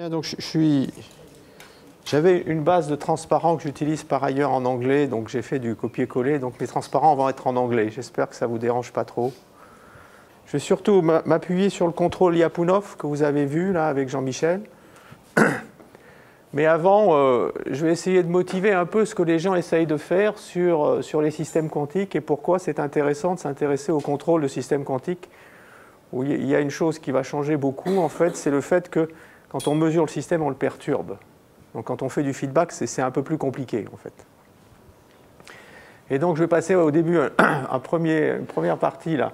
Donc j'avais une base de transparents que j'utilise par ailleurs en anglais, donc j'ai fait du copier-coller, donc mes transparents vont être en anglais. J'espère que ça ne vous dérange pas trop. Je vais surtout m'appuyer sur le contrôle Lyapunov que vous avez vu là avec Jean-Michel. Mais avant, je vais essayer de motiver un peu ce que les gens essayent de faire sur les systèmes quantiques et pourquoi c'est intéressant de s'intéresser au contrôle de systèmes quantiques. Où il y a une chose qui va changer beaucoup, en fait, c'est le fait que quand on mesure le système, on le perturbe. Donc quand on fait du feedback, c'est un peu plus compliqué, en fait. Et donc je vais passer au début une première partie, là,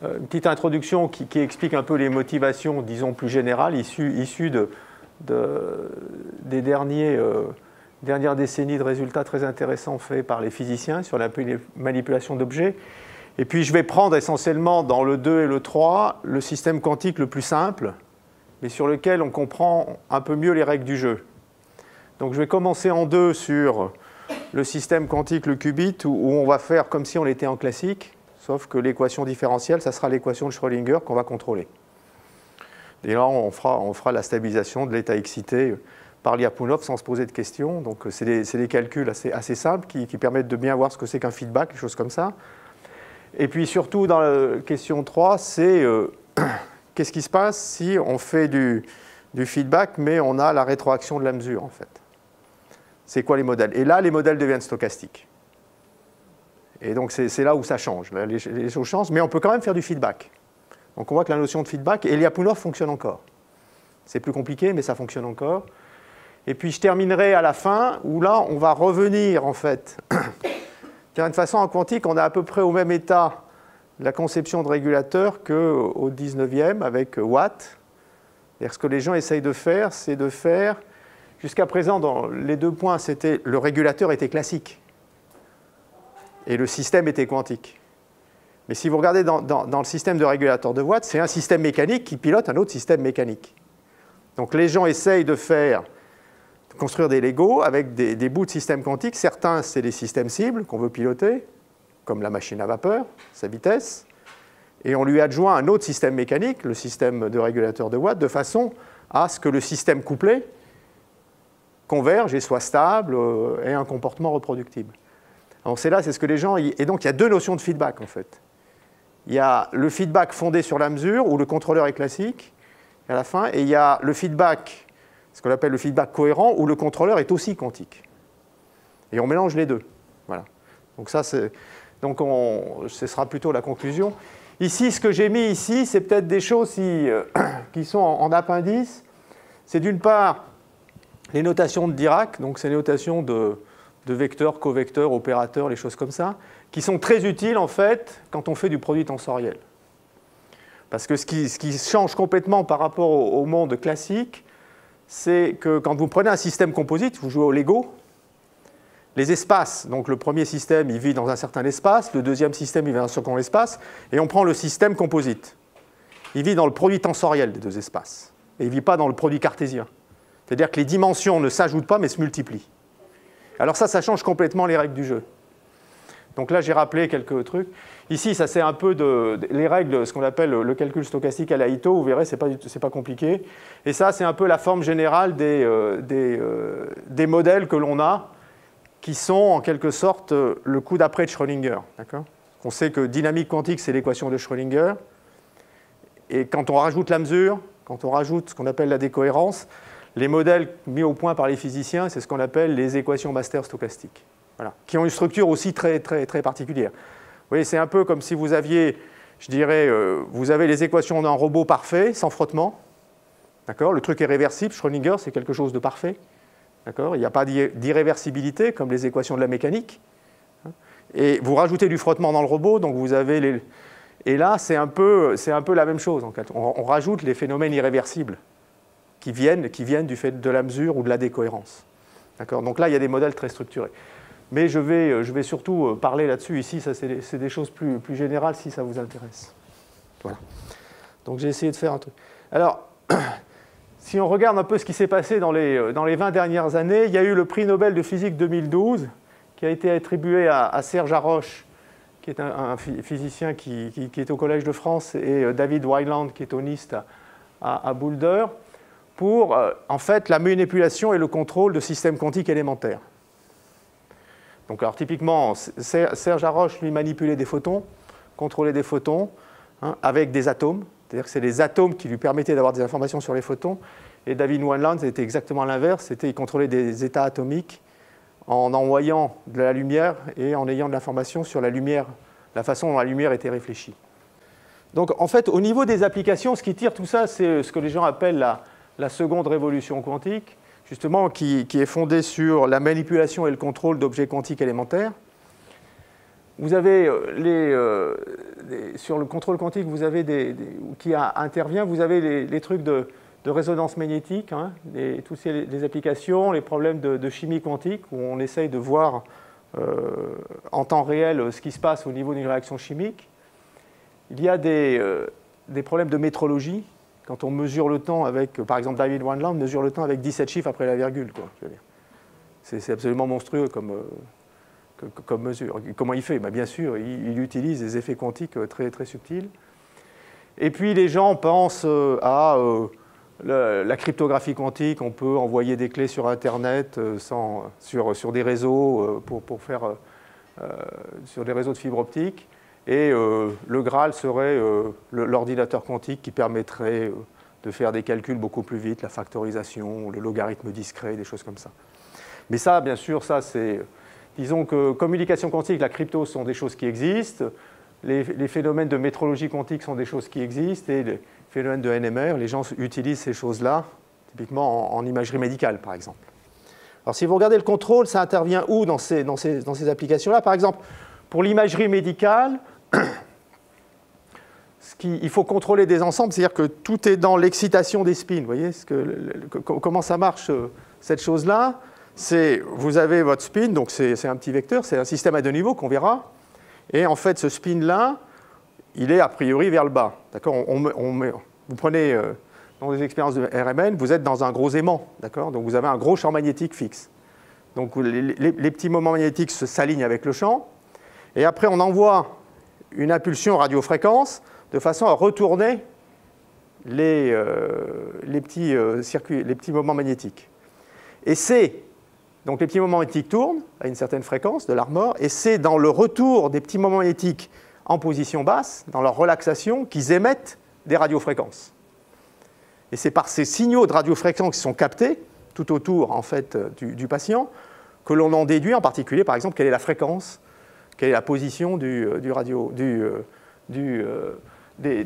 une petite introduction qui explique un peu les motivations, disons, plus générales, issues des dernières décennies de résultats très intéressants faits par les physiciens sur la manipulation d'objets. Et puis je vais prendre essentiellement dans le 2 et le 3 le système quantique le plus simple, mais sur lequel on comprend un peu mieux les règles du jeu. Donc je vais commencer en 2 sur le système quantique, le qubit, où on va faire comme si on était en classique, sauf que l'équation différentielle, ça sera l'équation de Schrödinger qu'on va contrôler. Et là, on fera la stabilisation de l'état excité par Lyapunov sans se poser de questions. Donc c'est des calculs assez simples qui permettent de bien voir ce que c'est qu'un feedback, des choses comme ça. Et puis surtout, dans la question 3, c'est qu'est-ce qui se passe si on fait du feedback, mais on a la rétroaction de la mesure, en fait. C'est quoi les modèles? Et là, les modèles deviennent stochastiques. Et donc, c'est là où ça change. Là, les choses changent, mais on peut quand même faire du feedback. Donc, on voit que la notion de feedback, et Lyapunov fonctionne encore. C'est plus compliqué, mais ça fonctionne encore. Et puis, je terminerai à la fin, où là, on va revenir, en fait. D'une façon, en quantique, on est à peu près au même état de la conception de régulateur qu'au 19e avec Watt. Et ce que les gens essayent de faire, c'est de faire... Jusqu'à présent, dans les 2 points, c'était le régulateur était classique. Et le système était quantique. Mais si vous regardez dans le système de régulateur de Watt, c'est un système mécanique qui pilote un autre système mécanique. Donc les gens essayent de construire des Legos avec des bouts de système quantique. Certains, c'est des systèmes cibles qu'on veut piloter, comme la machine à vapeur, sa vitesse. Et on lui adjoint un autre système mécanique, le système de régulateur de Watt, de façon à ce que le système couplé converge et soit stable et ait un comportement reproductible. Alors c'est ce que les gens... Et donc il y a 2 notions de feedback, en fait. Il y a le feedback fondé sur la mesure, où le contrôleur est classique, à la fin, et il y a le feedback, ce qu'on appelle le feedback cohérent, où le contrôleur est aussi quantique. Et on mélange les 2. Voilà. Donc ça, ce sera plutôt la conclusion. Ici, ce que j'ai mis ici, c'est peut-être des choses qui sont en appendice. C'est d'une part les notations de Dirac, donc c'est les notations de vecteurs, covecteurs, opérateurs, les choses comme ça, qui sont très utiles en fait quand on fait du produit tensoriel. Parce que ce qui change complètement par rapport au monde classique, c'est que quand vous prenez un système composite, vous jouez au Lego, les espaces, donc le premier système, il vit dans un certain espace, le deuxième système, il vit dans un second espace, et on prend le système composite. Il vit dans le produit tensoriel des 2 espaces, et il ne vit pas dans le produit cartésien. C'est-à-dire que les dimensions ne s'ajoutent pas, mais se multiplient. Alors ça change complètement les règles du jeu. Donc là, j'ai rappelé quelques trucs. Ici, ça c'est un peu les règles, ce qu'on appelle le calcul stochastique à la Ito. Vous verrez, c'est pas compliqué. Et ça, c'est un peu la forme générale des modèles que l'on a, qui sont en quelque sorte le coup d'après de Schrödinger. On sait que dynamique quantique, c'est l'équation de Schrödinger. Et quand on rajoute la mesure, quand on rajoute ce qu'on appelle la décohérence, les modèles mis au point par les physiciens, c'est ce qu'on appelle les équations master stochastiques, voilà, qui ont une structure aussi très, très, très particulière. Vous voyez, c'est un peu comme si vous aviez, je dirais, vous avez les équations d'un robot parfait, sans frottement. Le truc est réversible, Schrödinger, c'est quelque chose de parfait. Il n'y a pas d'irréversibilité, comme les équations de la mécanique. Et vous rajoutez du frottement dans le robot, donc vous avez les... Et là, c'est un peu la même chose, en fait. On rajoute les phénomènes irréversibles qui viennent du fait de la mesure ou de la décohérence. Donc là, il y a des modèles très structurés. Mais je vais surtout parler là-dessus. Ici, ça, c'est des choses plus générales si ça vous intéresse. Voilà. Donc j'ai essayé de faire un truc. Alors, si on regarde un peu ce qui s'est passé dans les 20 dernières années, il y a eu le prix Nobel de physique 2012 qui a été attribué à Serge Haroche, qui est un physicien qui est au Collège de France, et David Wineland, qui est au NIST à Boulder, pour en fait la manipulation et le contrôle de systèmes quantiques élémentaires. Donc alors typiquement, Serge Haroche lui manipulait des photons, contrôlait des photons avec des atomes, c'est-à-dire que c'est les atomes qui lui permettaient d'avoir des informations sur les photons, et David Wineland c'était exactement l'inverse, il contrôlait des états atomiques en envoyant de la lumière et en ayant de l'information sur la lumière, la façon dont la lumière était réfléchie. Donc en fait, au niveau des applications, ce qui tire tout ça, c'est ce que les gens appellent la seconde révolution quantique, justement, qui est fondée sur la manipulation et le contrôle d'objets quantiques élémentaires. Vous avez sur le contrôle quantique, vous avez qui intervient, vous avez les trucs de résonance magnétique, toutes les applications, les problèmes de chimie quantique, où on essaye de voir en temps réel ce qui se passe au niveau d'une réaction chimique. Il y a des problèmes de métrologie, quand on mesure le temps avec, par exemple, David Wineland mesure le temps avec 17 chiffres après la virgule. C'est absolument monstrueux comme mesure. Comment il fait? Bien sûr, il utilise des effets quantiques très, très subtils. Et puis les gens pensent à la cryptographie quantique. On peut envoyer des clés sur Internet, sur des réseaux, pour faire sur des réseaux de fibre optique. Et le Graal serait l'ordinateur quantique qui permettrait de faire des calculs beaucoup plus vite, la factorisation, le logarithme discret, des choses comme ça. Mais ça, bien sûr, ça c'est... Disons que communication quantique, la crypto sont des choses qui existent, les phénomènes de métrologie quantique sont des choses qui existent, et les phénomènes de NMR, les gens utilisent ces choses-là, typiquement en imagerie médicale, par exemple. Alors si vous regardez le contrôle, ça intervient où dans ces applications-là? Par exemple, pour l'imagerie médicale, il faut contrôler des ensembles, c'est-à-dire que tout est dans l'excitation des spins. Vous voyez comment ça marche, cette chose-là? Vous avez votre spin, donc c'est un petit vecteur, c'est un système à deux niveaux qu'on verra. Et en fait, ce spin-là, il est a priori vers le bas. D'accord? Vous prenez dans des expériences de RMN, vous êtes dans un gros aimant. D'accord? Donc vous avez un gros champ magnétique fixe. Donc les petits moments magnétiques s'alignent avec le champ. Et après, on envoie une impulsion radiofréquence de façon à retourner les petits circuits, les petits moments magnétiques. Et donc les petits moments magnétiques tournent à une certaine fréquence de l'Armor, et c'est dans le retour des petits moments magnétiques en position basse, dans leur relaxation, qu'ils émettent des radiofréquences. Et c'est par ces signaux de radiofréquence qui sont captés tout autour en fait, du patient que l'on en déduit en particulier, par exemple, quelle est la fréquence, quelle est la position des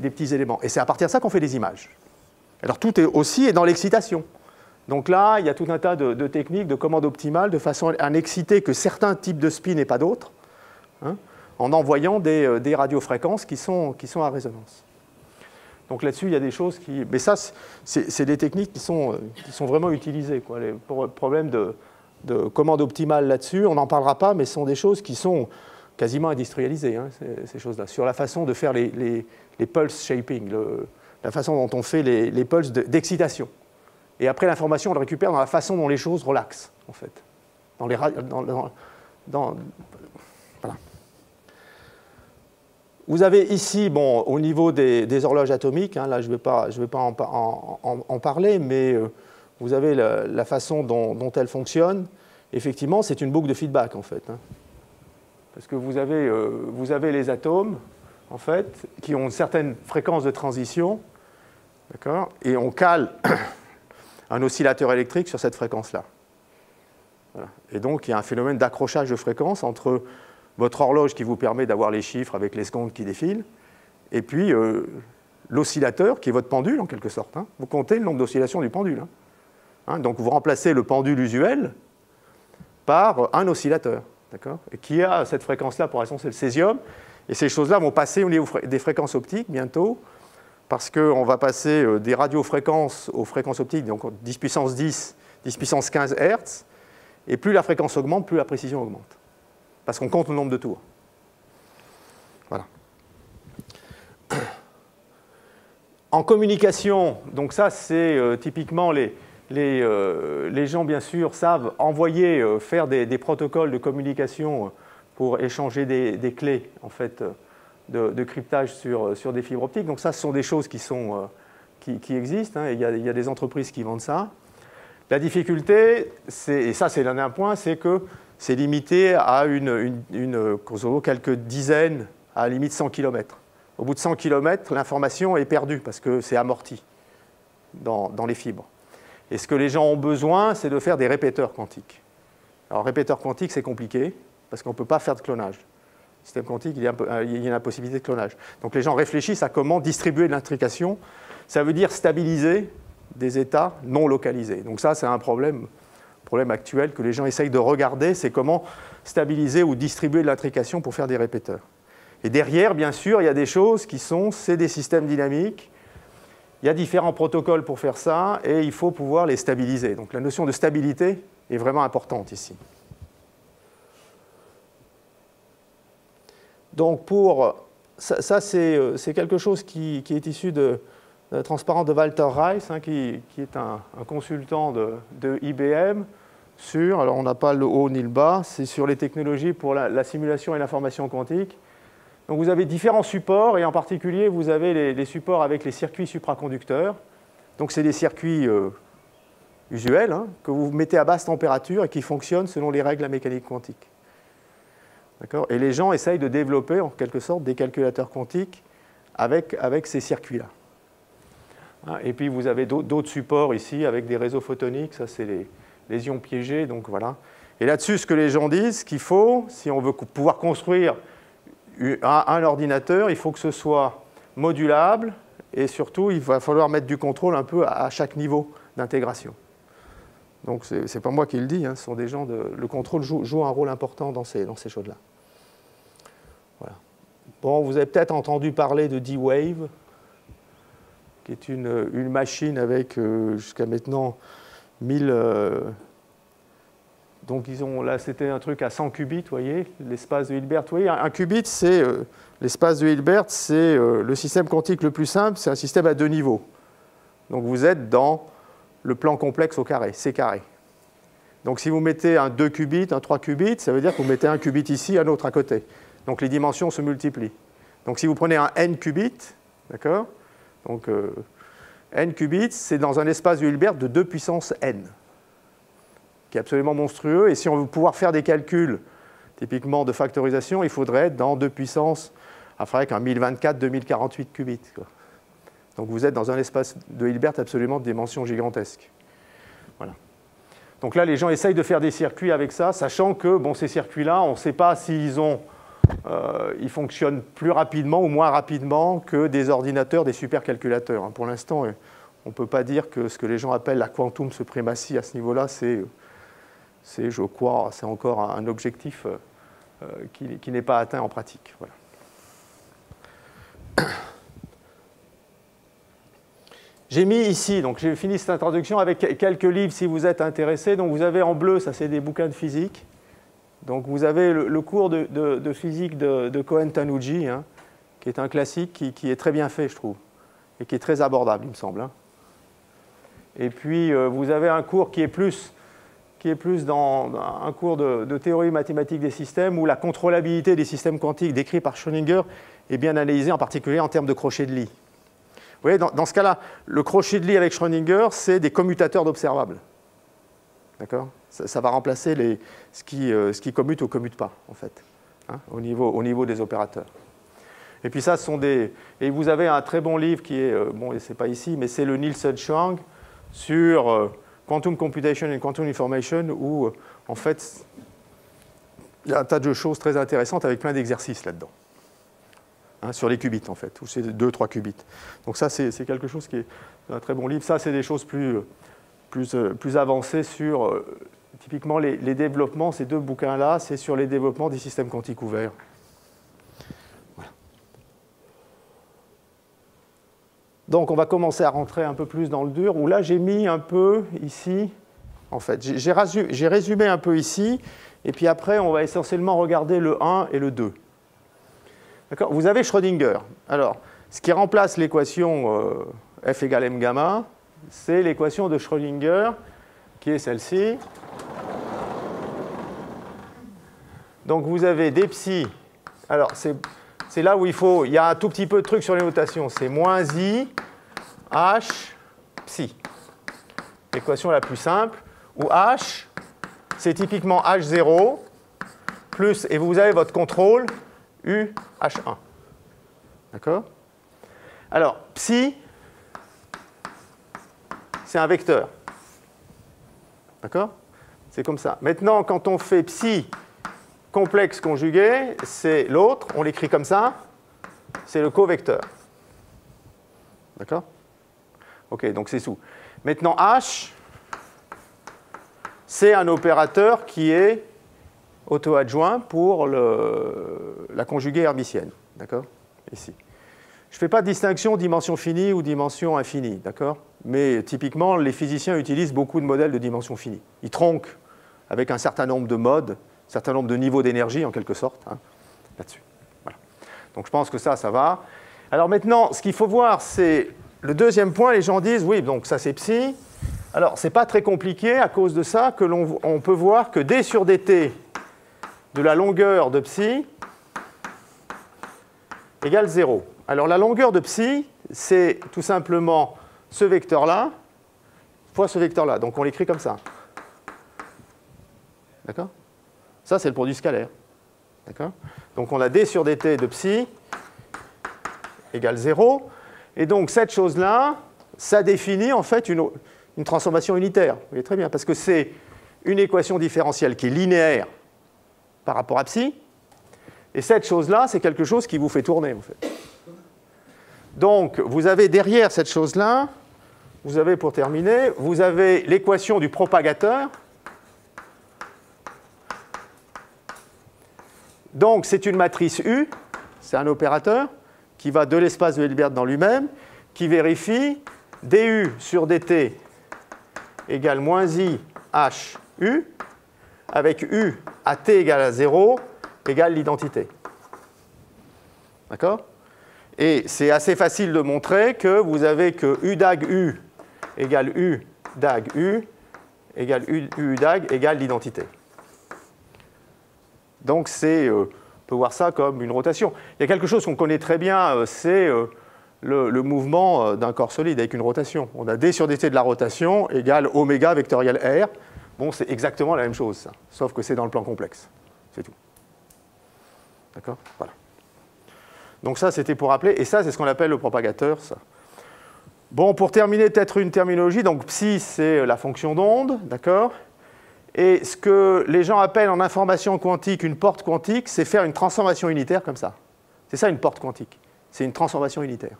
petits éléments. Et c'est à partir de ça qu'on fait des images. Alors tout est dans l'excitation. Donc là, il y a tout un tas de techniques de commande optimale de façon à n'exciter que certains types de spin et pas d'autres, en envoyant des radiofréquences qui sont à résonance. Donc là-dessus, il y a des choses qui... Mais ça, c'est des techniques qui sont vraiment utilisées. Pour le problème de commande optimale là-dessus, on n'en parlera pas, mais ce sont des choses qui sont quasiment industrialisées, ces choses-là, sur la façon de faire les pulse shaping, la façon dont on fait les pulses d'excitation. Et après, l'information, on le récupère dans la façon dont les choses relaxent, en fait. Voilà. Vous avez ici, au niveau des horloges atomiques, là, je ne vais pas en parler, mais vous avez la façon dont elles fonctionnent. Effectivement, c'est une boucle de feedback, en fait. Parce que vous avez les atomes, en fait, qui ont une certaine fréquence de transition, d'accord, et on cale un oscillateur électrique sur cette fréquence-là. Voilà. Et donc, il y a un phénomène d'accrochage de fréquence entre votre horloge qui vous permet d'avoir les chiffres avec les secondes qui défilent, et puis l'oscillateur qui est votre pendule, en quelque sorte. Vous comptez le nombre d'oscillations du pendule. Donc, vous remplacez le pendule usuel par un oscillateur, d'accord, et qui a cette fréquence-là, pour l'instant, c'est le césium. Et ces choses-là vont passer au niveau des fréquences optiques bientôt, parce qu'on va passer des radiofréquences aux fréquences optiques, donc 10 puissance 10, 10 puissance 15 Hz, et plus la fréquence augmente, plus la précision augmente. Parce qu'on compte le nombre de tours. Voilà. En communication, donc ça c'est typiquement les gens bien sûr savent envoyer, faire des protocoles de communication pour échanger des clés en fait, de cryptage sur des fibres optiques. Donc ça, ce sont des choses qui sont qui existent, hein, et il y a des entreprises qui vendent ça. La difficulté, et ça c'est l'un des points, c'est que c'est limité à quelques dizaines, à la limite 100 km. Au bout de 100 km, l'information est perdue parce que c'est amorti dans les fibres. Et ce que les gens ont besoin, c'est de faire des répéteurs quantiques. Alors, répéteurs quantiques, c'est compliqué parce qu'on ne peut pas faire de clonage. Le système quantique, il y a la possibilité de clonage. Donc, les gens réfléchissent à comment distribuer de l'intrication. Ça veut dire stabiliser des états non localisés. Donc, ça, c'est un problème actuel que les gens essayent de regarder, c'est comment stabiliser ou distribuer de l'intrication pour faire des répéteurs. Et derrière, bien sûr, il y a des choses c'est des systèmes dynamiques. Il y a différents protocoles pour faire ça et il faut pouvoir les stabiliser. Donc la notion de stabilité est vraiment importante ici. Donc ça c'est quelque chose qui est issu de la transparence de Walter Rice, hein, qui est un consultant de IBM alors on n'a pas le haut ni le bas, c'est sur les technologies pour la simulation et l'information quantique. Donc vous avez différents supports, et en particulier, vous avez les supports avec les circuits supraconducteurs. Donc c'est des circuits usuels, hein, que vous mettez à basse température et qui fonctionnent selon les règles de la mécanique quantique. Et les gens essayent de développer, en quelque sorte, des calculateurs quantiques avec ces circuits-là. Et puis vous avez d'autres supports ici, avec des réseaux photoniques, ça c'est les ions piégés, donc voilà. Et là-dessus, ce que les gens disent, qu'il faut, si on veut pouvoir construire un ordinateur, il faut que ce soit modulable et surtout, il va falloir mettre du contrôle un peu à chaque niveau d'intégration. Donc, ce n'est pas moi qui le dis, hein, ce sont des gens le contrôle joue un rôle important dans ces choses-là. Voilà. Bon, vous avez peut-être entendu parler de D-Wave, qui est une machine avec jusqu'à maintenant 1000... Donc là, c'était un truc à 100 qubits, vous voyez, l'espace de Hilbert. Vous voyez, un qubit, c'est l'espace de Hilbert, c'est le système quantique le plus simple, c'est un système à 2 niveaux. Donc vous êtes dans le plan complexe au carré, C carré. Donc si vous mettez un 2 qubits, un 3 qubits, ça veut dire que vous mettez un qubit ici, un autre à côté. Donc les dimensions se multiplient. Donc si vous prenez un n qubits, d'accord, donc n qubits, c'est dans un espace de Hilbert de 2 puissance n, qui est absolument monstrueux. Et si on veut pouvoir faire des calculs, typiquement de factorisation, il faudrait être dans 2 puissance, avec un 1024, 2048 qubits. Quoi. Donc vous êtes dans un espace de Hilbert absolument de dimension gigantesque. Voilà. Donc là, les gens essayent de faire des circuits avec ça, sachant que ces circuits-là, on ne sait pas s'ils ils fonctionnent plus rapidement ou moins rapidement que des ordinateurs, des supercalculateurs. Pour l'instant, on ne peut pas dire que ce que les gens appellent la quantum supremacy à ce niveau-là, je crois, c'est encore un objectif qui n'est pas atteint en pratique. Voilà. J'ai mis ici, donc j'ai fini cette introduction avec quelques livres si vous êtes intéressés. Donc vous avez en bleu, ça c'est des bouquins de physique. Donc vous avez le cours de physique de Cohen-Tanuji, hein, qui est un classique qui est très bien fait, je trouve, et qui est très abordable, il me semble. Hein. Et puis vous avez un cours qui est plus dans un cours de théorie mathématique des systèmes, où la contrôlabilité des systèmes quantiques décrits par Schrödinger est bien analysée, en particulier en termes de crochet de Lie. Vous voyez, dans ce cas-là, le crochet de Lie avec Schrödinger, c'est des commutateurs d'observables. D'accord ? Ça va remplacer ce qui commute ou ne commute pas, en fait, hein, au niveau des opérateurs. Et puis ça, et vous avez un très bon livre qui est, c'est pas ici, mais c'est le Nielsen Chang sur Quantum Computation and Quantum Information, où, en fait, il y a un tas de choses très intéressantes avec plein d'exercices là-dedans. Hein, sur les qubits, en fait, où c'est 2-3 qubits. Donc ça, c'est quelque chose qui est un très bon livre. Ça, c'est des choses plus avancées sur, typiquement, les développements. Ces deux bouquins-là, c'est sur les développements des systèmes quantiques ouverts. Voilà. Donc, on va commencer à rentrer un peu plus dans le dur, où là, j'ai mis un peu ici, en fait. J'ai résumé un peu ici, et puis après, on va essentiellement regarder le 1 et le 2. D'accord ? Vous avez Schrödinger. Alors, ce qui remplace l'équation F égale m gamma, c'est l'équation de Schrödinger, qui est celle-ci. Donc, vous avez des psi. Alors, c'est là où il y a un tout petit peu de trucs sur les notations. C'est moins i, H psi. L'équation la plus simple, où H, c'est typiquement H0, plus, et vous avez votre contrôle, UH1. D'accord? Alors, psi, c'est un vecteur. D'accord? C'est comme ça. Maintenant, quand on fait psi complexe conjugué, c'est l'autre, on l'écrit comme ça, c'est le covecteur. D'accord? Ok, donc c'est tout. Maintenant, H, c'est un opérateur qui est auto-adjoint pour la conjuguée hermitienne. D'accord? Ici. Je ne fais pas de distinction dimension finie ou dimension infinie. D'accord? Mais typiquement, les physiciens utilisent beaucoup de modèles de dimension finie. Ils tronquent avec un certain nombre de modes, un certain nombre de niveaux d'énergie, en quelque sorte, hein, là-dessus. Voilà. Donc je pense que ça va. Alors maintenant, ce qu'il faut voir, c'est le deuxième point. Les gens disent, oui, donc ça c'est psi. Alors, ce n'est pas très compliqué à cause de ça que on peut voir que d sur dt de la longueur de psi égale 0. Alors, la longueur de psi, c'est tout simplement ce vecteur-là fois ce vecteur-là. Donc, on l'écrit comme ça. D'accord? Ça, c'est le produit scalaire. D'accord? Donc, on a d sur dt de psi égale 0. Et donc, cette chose-là, ça définit en fait une transformation unitaire. Vous voyez très bien, parce que c'est une équation différentielle qui est linéaire par rapport à psi. Et cette chose-là, c'est quelque chose qui vous fait tourner, en fait. Donc, vous avez derrière cette chose-là, vous avez, pour terminer, vous avez l'équation du propagateur. Donc, c'est une matrice U, c'est un opérateur qui va de l'espace de Hilbert dans lui-même, qui vérifie du sur dt égale moins i h u, avec u à t égale à 0 égale l'identité. D'accord? Et c'est assez facile de montrer que vous avez que u dag u égale u dag u égale u dag égale l'identité. Donc on peut voir ça comme une rotation. Il y a quelque chose qu'on connaît très bien, c'est le mouvement d'un corps solide avec une rotation. On a d sur dt de la rotation égale oméga vectoriel r. Bon, c'est exactement la même chose, ça, sauf que c'est dans le plan complexe. C'est tout. D'accord? Voilà. Donc ça, c'était pour rappeler, et ça, c'est ce qu'on appelle le propagateur, ça. Bon, pour terminer, peut-être une terminologie. Donc psi, c'est la fonction d'onde, d'accord? Et ce que les gens appellent en information quantique une porte quantique, c'est faire une transformation unitaire comme ça. C'est ça une porte quantique. C'est une transformation unitaire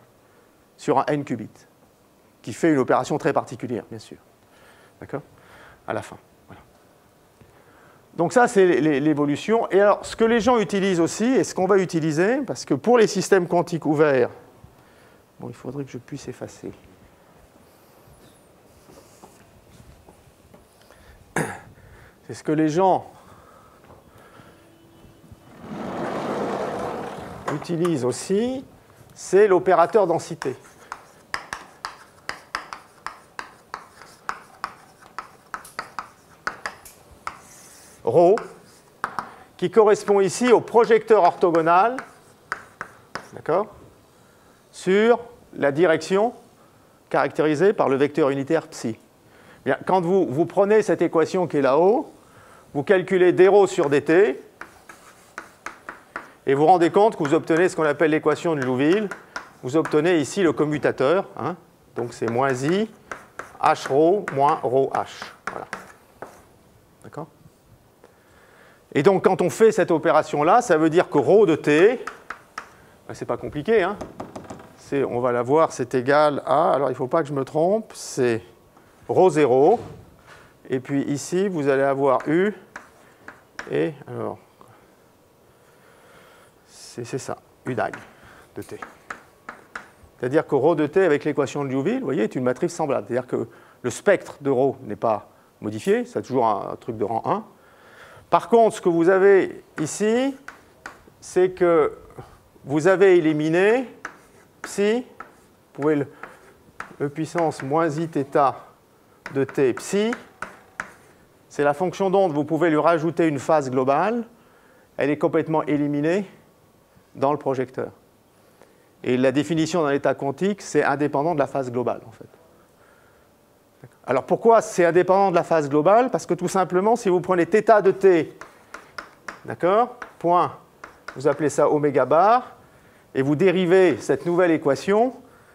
sur un n qubit, qui fait une opération très particulière, bien sûr. D'accord? À la fin. Voilà. Donc ça, c'est l'évolution. Et alors, ce que les gens utilisent aussi, et ce qu'on va utiliser, parce que pour les systèmes quantiques ouverts, bon, il faudrait que je puisse effacer. C'est ce que les gens utilisent aussi, c'est l'opérateur densité. Rho, qui correspond ici au projecteur orthogonal, d'accord, sur la direction caractérisée par le vecteur unitaire psi. Bien, quand vous prenez cette équation qui est là-haut, vous calculez d ρ sur dt, et vous vous rendez compte que vous obtenez ce qu'on appelle l'équation de Liouville. Vous obtenez ici le commutateur, hein, donc c'est moins i h ρ moins ρh. Voilà. D'accord? Et donc, quand on fait cette opération-là, ça veut dire que ρ de t, ben, c'est pas compliqué, hein, on va la voir, c'est égal à, alors il ne faut pas que je me trompe, c'est ρ0, et puis ici, vous allez avoir u, et alors, c'est ça, u dag de t. C'est-à-dire que ρ de t avec l'équation de Liouville, vous voyez, est une matrice semblable. C'est-à-dire que le spectre de ρ n'est pas modifié, c'est toujours un truc de rang 1. Par contre, ce que vous avez ici, c'est que vous avez éliminé psi, vous pouvez le puissance moins i θ de t psi, c'est la fonction d'onde, vous pouvez lui rajouter une phase globale, elle est complètement éliminée dans le projecteur. Et la définition d'un état quantique, c'est indépendant de la phase globale, en fait. Alors pourquoi c'est indépendant de la phase globale? Parce que tout simplement, si vous prenez θ de t, d'accord, point, vous appelez ça oméga bar, et vous dérivez cette nouvelle équation,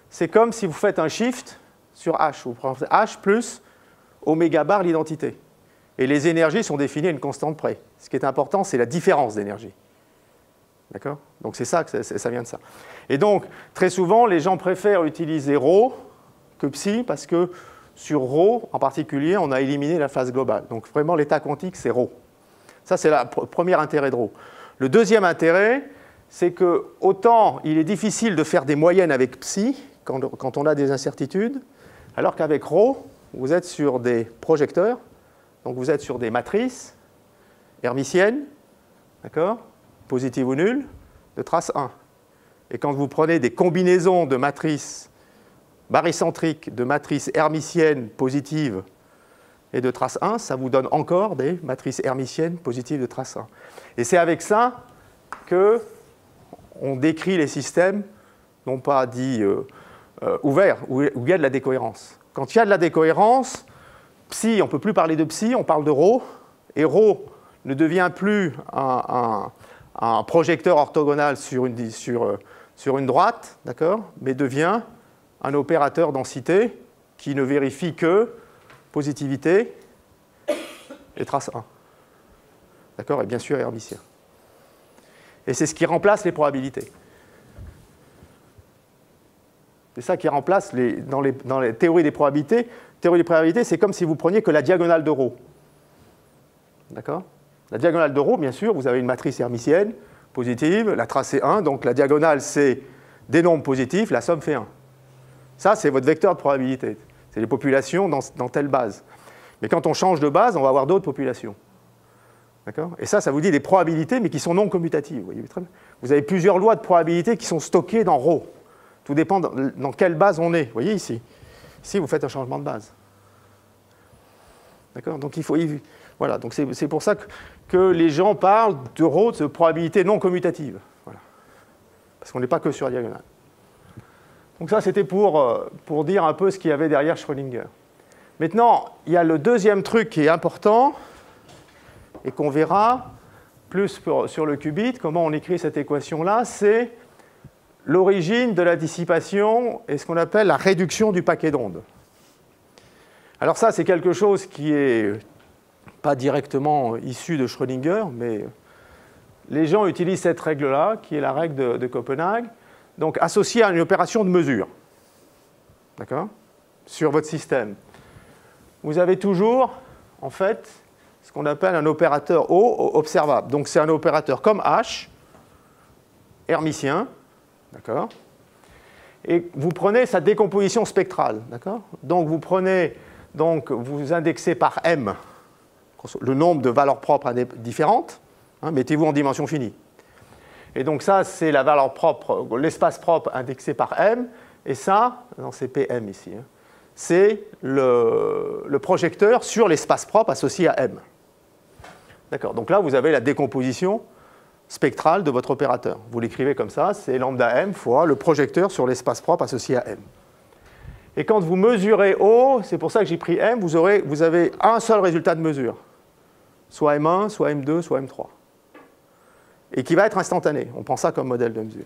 c'est comme si vous faites un shift sur h. Vous prenez h plus oméga bar l'identité. Et les énergies sont définies à une constante près. Ce qui est important, c'est la différence d'énergie. D'accord? Donc c'est ça que ça vient de ça. Et donc, très souvent, les gens préfèrent utiliser ρ que psi, parce que sur ρ, en particulier, on a éliminé la phase globale. Donc vraiment, l'état quantique, c'est ρ. Ça, c'est le premier intérêt de ρ. Le deuxième intérêt, c'est que autant il est difficile de faire des moyennes avec psi, quand on a des incertitudes, alors qu'avec ρ, vous êtes sur des projecteurs, donc vous êtes sur des matrices hermitiennes, d'accord, positives ou nulles, de trace 1. Et quand vous prenez des combinaisons de matrices barycentriques, de matrices hermitiennes positives et de trace 1, ça vous donne encore des matrices hermitiennes positives de trace 1. Et c'est avec ça qu'on décrit les systèmes, non pas dits ouverts, où il y a de la décohérence. Quand il y a de la décohérence, psi, on ne peut plus parler de psi, on parle de ρ, et ρ ne devient plus un projecteur orthogonal sur une droite, d'accord, mais devient un opérateur densité qui ne vérifie que positivité et trace 1. D'accord, et bien sûr hermitien. Et c'est ce qui remplace les probabilités. C'est ça qui remplace dans les théories des probabilités. Théorie des probabilités, c'est comme si vous preniez que la diagonale de ρ. D'accord? La diagonale de ρ, bien sûr, vous avez une matrice hermitienne positive, la trace est 1, donc la diagonale, c'est des nombres positifs, la somme fait 1. Ça, c'est votre vecteur de probabilité. C'est les populations dans telle base. Mais quand on change de base, on va avoir d'autres populations. D'accord? Et ça vous dit des probabilités, mais qui sont non commutatives. Vous voyez, vous avez plusieurs lois de probabilité qui sont stockées dans ρ. Tout dépend dans quelle base on est. Vous voyez ici. Ici, vous faites un changement de base. D'accord? Donc, voilà. Donc, c'est pour ça que les gens parlent de ρ, de probabilité non commutative. Voilà. Parce qu'on n'est pas que sur la diagonale. Donc ça, c'était pour dire un peu ce qu'il y avait derrière Schrödinger. Maintenant, il y a le deuxième truc qui est important et qu'on verra plus sur le qubit, comment on écrit cette équation-là, c'est l'origine de la dissipation et ce qu'on appelle la réduction du paquet d'ondes. Alors ça, c'est quelque chose qui n'est pas directement issu de Schrödinger, mais les gens utilisent cette règle-là, qui est la règle de Copenhague, donc associée à une opération de mesure, d'accord, sur votre système. Vous avez toujours, en fait, ce qu'on appelle un opérateur O observable. Donc c'est un opérateur comme H, hermitien, d'accord, et vous prenez sa décomposition spectrale, d'accord. Donc vous indexez par M le nombre de valeurs propres différentes, hein, mettez-vous en dimension finie. Et donc ça, c'est la valeur propre, l'espace propre indexé par M, et ça, non, c'est PM ici, hein, c'est le projecteur sur l'espace propre associé à M. D'accord, donc là, vous avez la décomposition spectrale de votre opérateur. Vous l'écrivez comme ça, c'est lambda M fois le projecteur sur l'espace propre associé à M. Et quand vous mesurez O, c'est pour ça que j'ai pris M, vous avez un seul résultat de mesure. Soit M1, soit M2, soit M3. Et qui va être instantané. On prend ça comme modèle de mesure.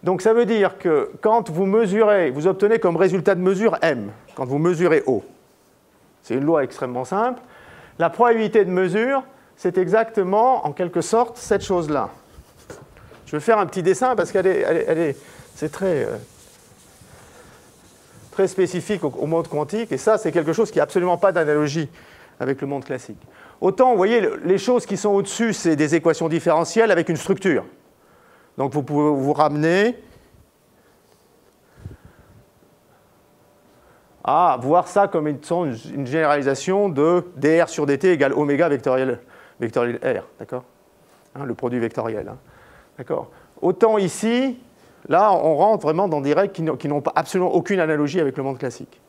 Donc ça veut dire que quand vous mesurez, vous obtenez comme résultat de mesure M, quand vous mesurez O. C'est une loi extrêmement simple. La probabilité de mesure, c'est exactement, en quelque sorte, cette chose-là. Je vais faire un petit dessin parce c'est très spécifique au monde quantique, et ça, c'est quelque chose qui n'a absolument pas d'analogie avec le monde classique. Autant, vous voyez, les choses qui sont au-dessus, c'est des équations différentielles avec une structure. Donc vous pouvez vous ramener à voir ça comme une généralisation de dr sur dt égale oméga vectoriel R, d'accord, hein, le produit vectoriel. Hein, d'accord. Autant ici, là, on rentre vraiment dans des règles qui n'ont absolument aucune analogie avec le monde classique.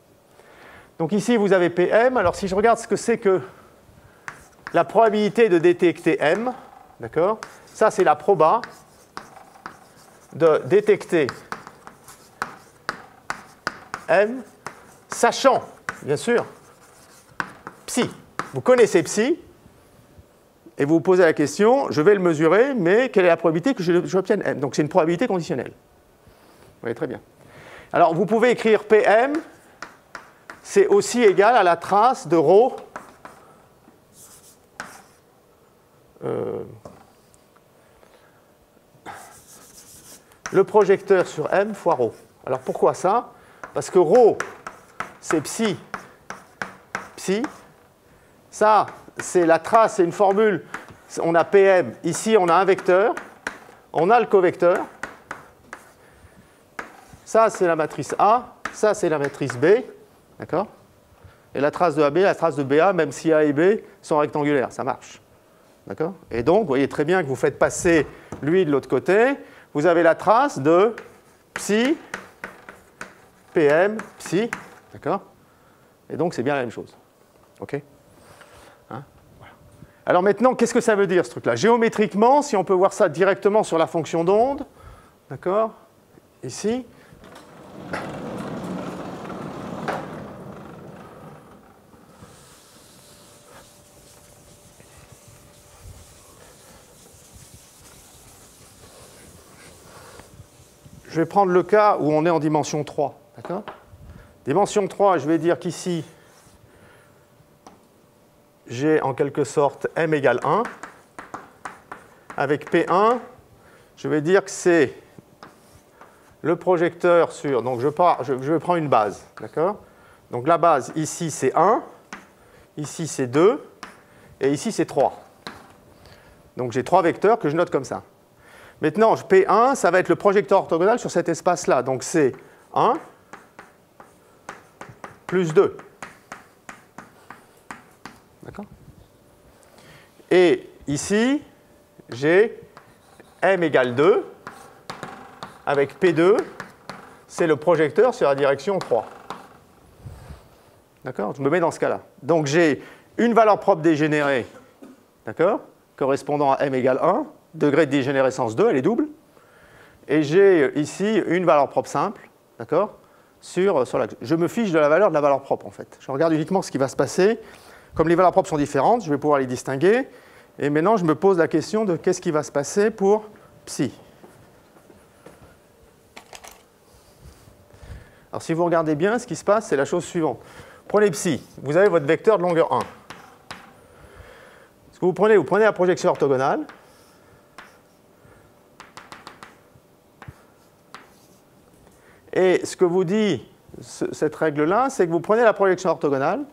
Donc ici, vous avez Pm. Alors si je regarde ce que c'est que la probabilité de détecter M, d'accord, ça c'est la proba de détecter M, sachant, bien sûr, psi. Vous connaissez psi, et vous vous posez la question, je vais le mesurer, mais quelle est la probabilité que j'obtienne M? Donc c'est une probabilité conditionnelle. Vous voyez très bien. Alors vous pouvez écrire PM, c'est aussi égal à la trace de ρ le projecteur sur M fois ρ. Alors pourquoi ça? Parce que ρ, c'est psi, psi. Ça, c'est la trace, c'est une formule. On a PM, ici on a un vecteur, on a le covecteur. Ça, c'est la matrice A, ça, c'est la matrice B. D'accord? Et la trace de AB, la trace de BA, même si A et B sont rectangulaires, ça marche. D'accord? Et donc, vous voyez très bien que vous faites passer lui de l'autre côté. Vous avez la trace de psi, PM, psi. D'accord? Et donc, c'est bien la même chose. OK? Hein? Voilà. Alors maintenant, qu'est-ce que ça veut dire, ce truc-là? Géométriquement, si on peut voir ça directement sur la fonction d'onde, d'accord? Ici. Je vais prendre le cas où on est en dimension 3. D'accord? Dimension 3, je vais dire qu'ici, j'ai en quelque sorte m égale 1. Avec P1, je vais dire que c'est le projecteur sur... Donc je vais prendre une base. D'accord? Donc la base, ici, c'est 1. Ici, c'est 2. Et ici, c'est 3. Donc j'ai 3 vecteurs que je note comme ça. Maintenant, P1, ça va être le projecteur orthogonal sur cet espace-là. Donc c'est 1 plus 2. D'accord? Et ici, j'ai m égale 2 avec P2, c'est le projecteur sur la direction 3. D'accord? Je me mets dans ce cas-là. Donc j'ai une valeur propre dégénérée, d'accord, correspondant à m égale 1. Degré de dégénérescence 2, elle est double. Et j'ai ici une valeur propre simple, d'accord, sur l'axe. Je me fiche de la valeur propre, en fait. Je regarde uniquement ce qui va se passer. Comme les valeurs propres sont différentes, je vais pouvoir les distinguer. Et maintenant, je me pose la question de qu'est-ce qui va se passer pour psi. Alors, si vous regardez bien, ce qui se passe, c'est la chose suivante. Prenez psi. Vous avez votre vecteur de longueur 1. Ce que vous prenez la projection orthogonale. Et ce que vous dit cette règle-là, c'est que vous prenez la projection orthogonale.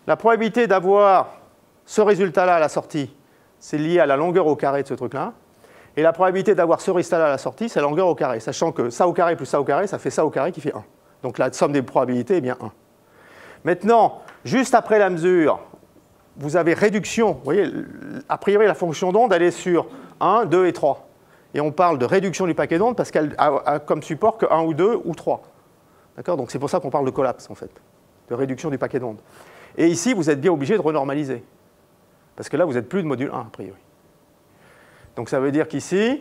La probabilité d'avoir ce résultat-là à la sortie, c'est lié à la longueur au carré de ce truc-là. Et la probabilité d'avoir ce résultat-là à la sortie, c'est la longueur au carré. Sachant que ça au carré plus ça au carré, ça fait ça au carré qui fait 1. Donc la somme des probabilités est bien 1. Maintenant, juste après la mesure, vous avez réduction. Vous voyez, a priori, la fonction d'onde, elle est sur 1, 2 et 3. Et on parle de réduction du paquet d'onde parce qu'elle a comme support que 1 ou 2 ou 3. D'accord? Donc c'est pour ça qu'on parle de collapse, en fait, de réduction du paquet d'onde. Et ici, vous êtes bien obligé de renormaliser. Parce que là, vous n'êtes plus de module 1, a priori. Donc ça veut dire qu'ici,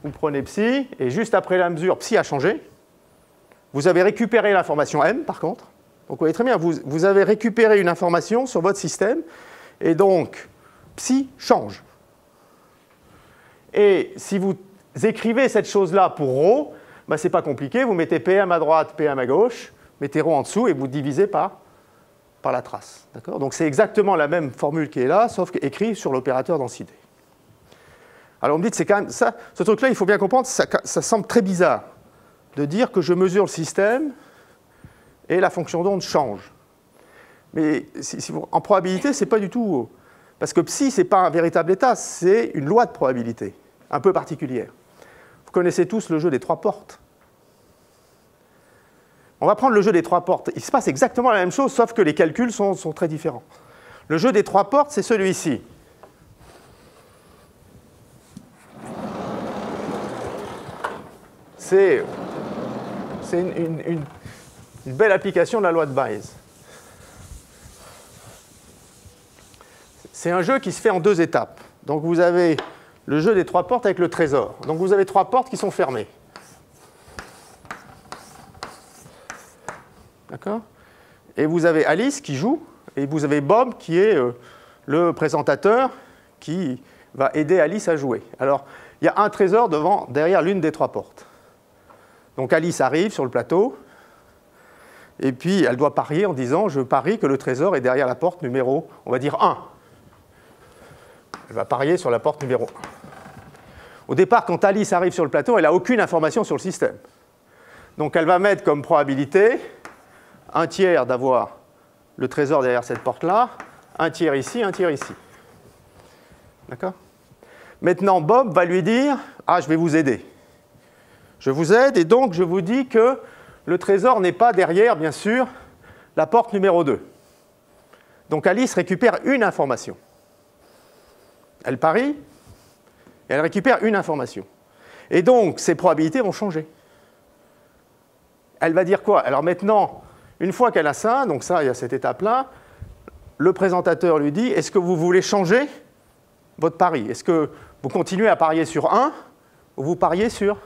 vous prenez psi, et juste après la mesure, psi a changé. Vous avez récupéré l'information m, par contre. Donc vous voyez très bien, vous avez récupéré une information sur votre système, et donc psi change. Et si vous écrivez cette chose-là pour ρ, ben, ce n'est pas compliqué, vous mettez Pm à droite, Pm à gauche, mettez ρ en dessous et vous divisez par la trace. Donc c'est exactement la même formule qui est là, sauf écrit sur l'opérateur densité. Alors on me dit que c'est quand même ça, ce truc-là, il faut bien comprendre, ça semble très bizarre de dire que je mesure le système et la fonction d'onde change. Mais en probabilité, ce n'est pas du tout... Parce que psi, ce n'est pas un véritable état, c'est une loi de probabilité, un peu particulière. Vous connaissez tous le jeu des 3 portes. On va prendre le jeu des 3 portes. Il se passe exactement la même chose, sauf que les calculs sont très différents. Le jeu des 3 portes, c'est celui-ci. C'est une belle application de la loi de Bayes. C'est un jeu qui se fait en 2 étapes. Donc vous avez le jeu des 3 portes avec le trésor. Donc vous avez 3 portes qui sont fermées. D'accord? Et vous avez Alice qui joue, et vous avez Bob qui est le présentateur qui va aider Alice à jouer. Alors, il y a un trésor derrière l'une des 3 portes. Donc Alice arrive sur le plateau, et puis elle doit parier en disant « Je parie que le trésor est derrière la porte numéro, on va dire 1 ». Elle va parier sur la porte numéro 1. Au départ, quand Alice arrive sur le plateau, elle n'a aucune information sur le système. Donc elle va mettre comme probabilité 1/3 d'avoir le trésor derrière cette porte-là, 1/3 ici, 1/3 ici. D'accord? Maintenant, Bob va lui dire « Ah, je vais vous aider. Je vous aide et donc je vous dis que le trésor n'est pas derrière, bien sûr, la porte numéro 2. » Donc Alice récupère une information. Elle parie et elle récupère une information. Et donc, ses probabilités vont changer. Elle va dire quoi? Alors maintenant, une fois qu'elle a ça, donc ça, il y a cette étape-là, le présentateur lui dit, est-ce que vous voulez changer votre pari? Est-ce que vous continuez à parier sur 1 ou vous pariez sur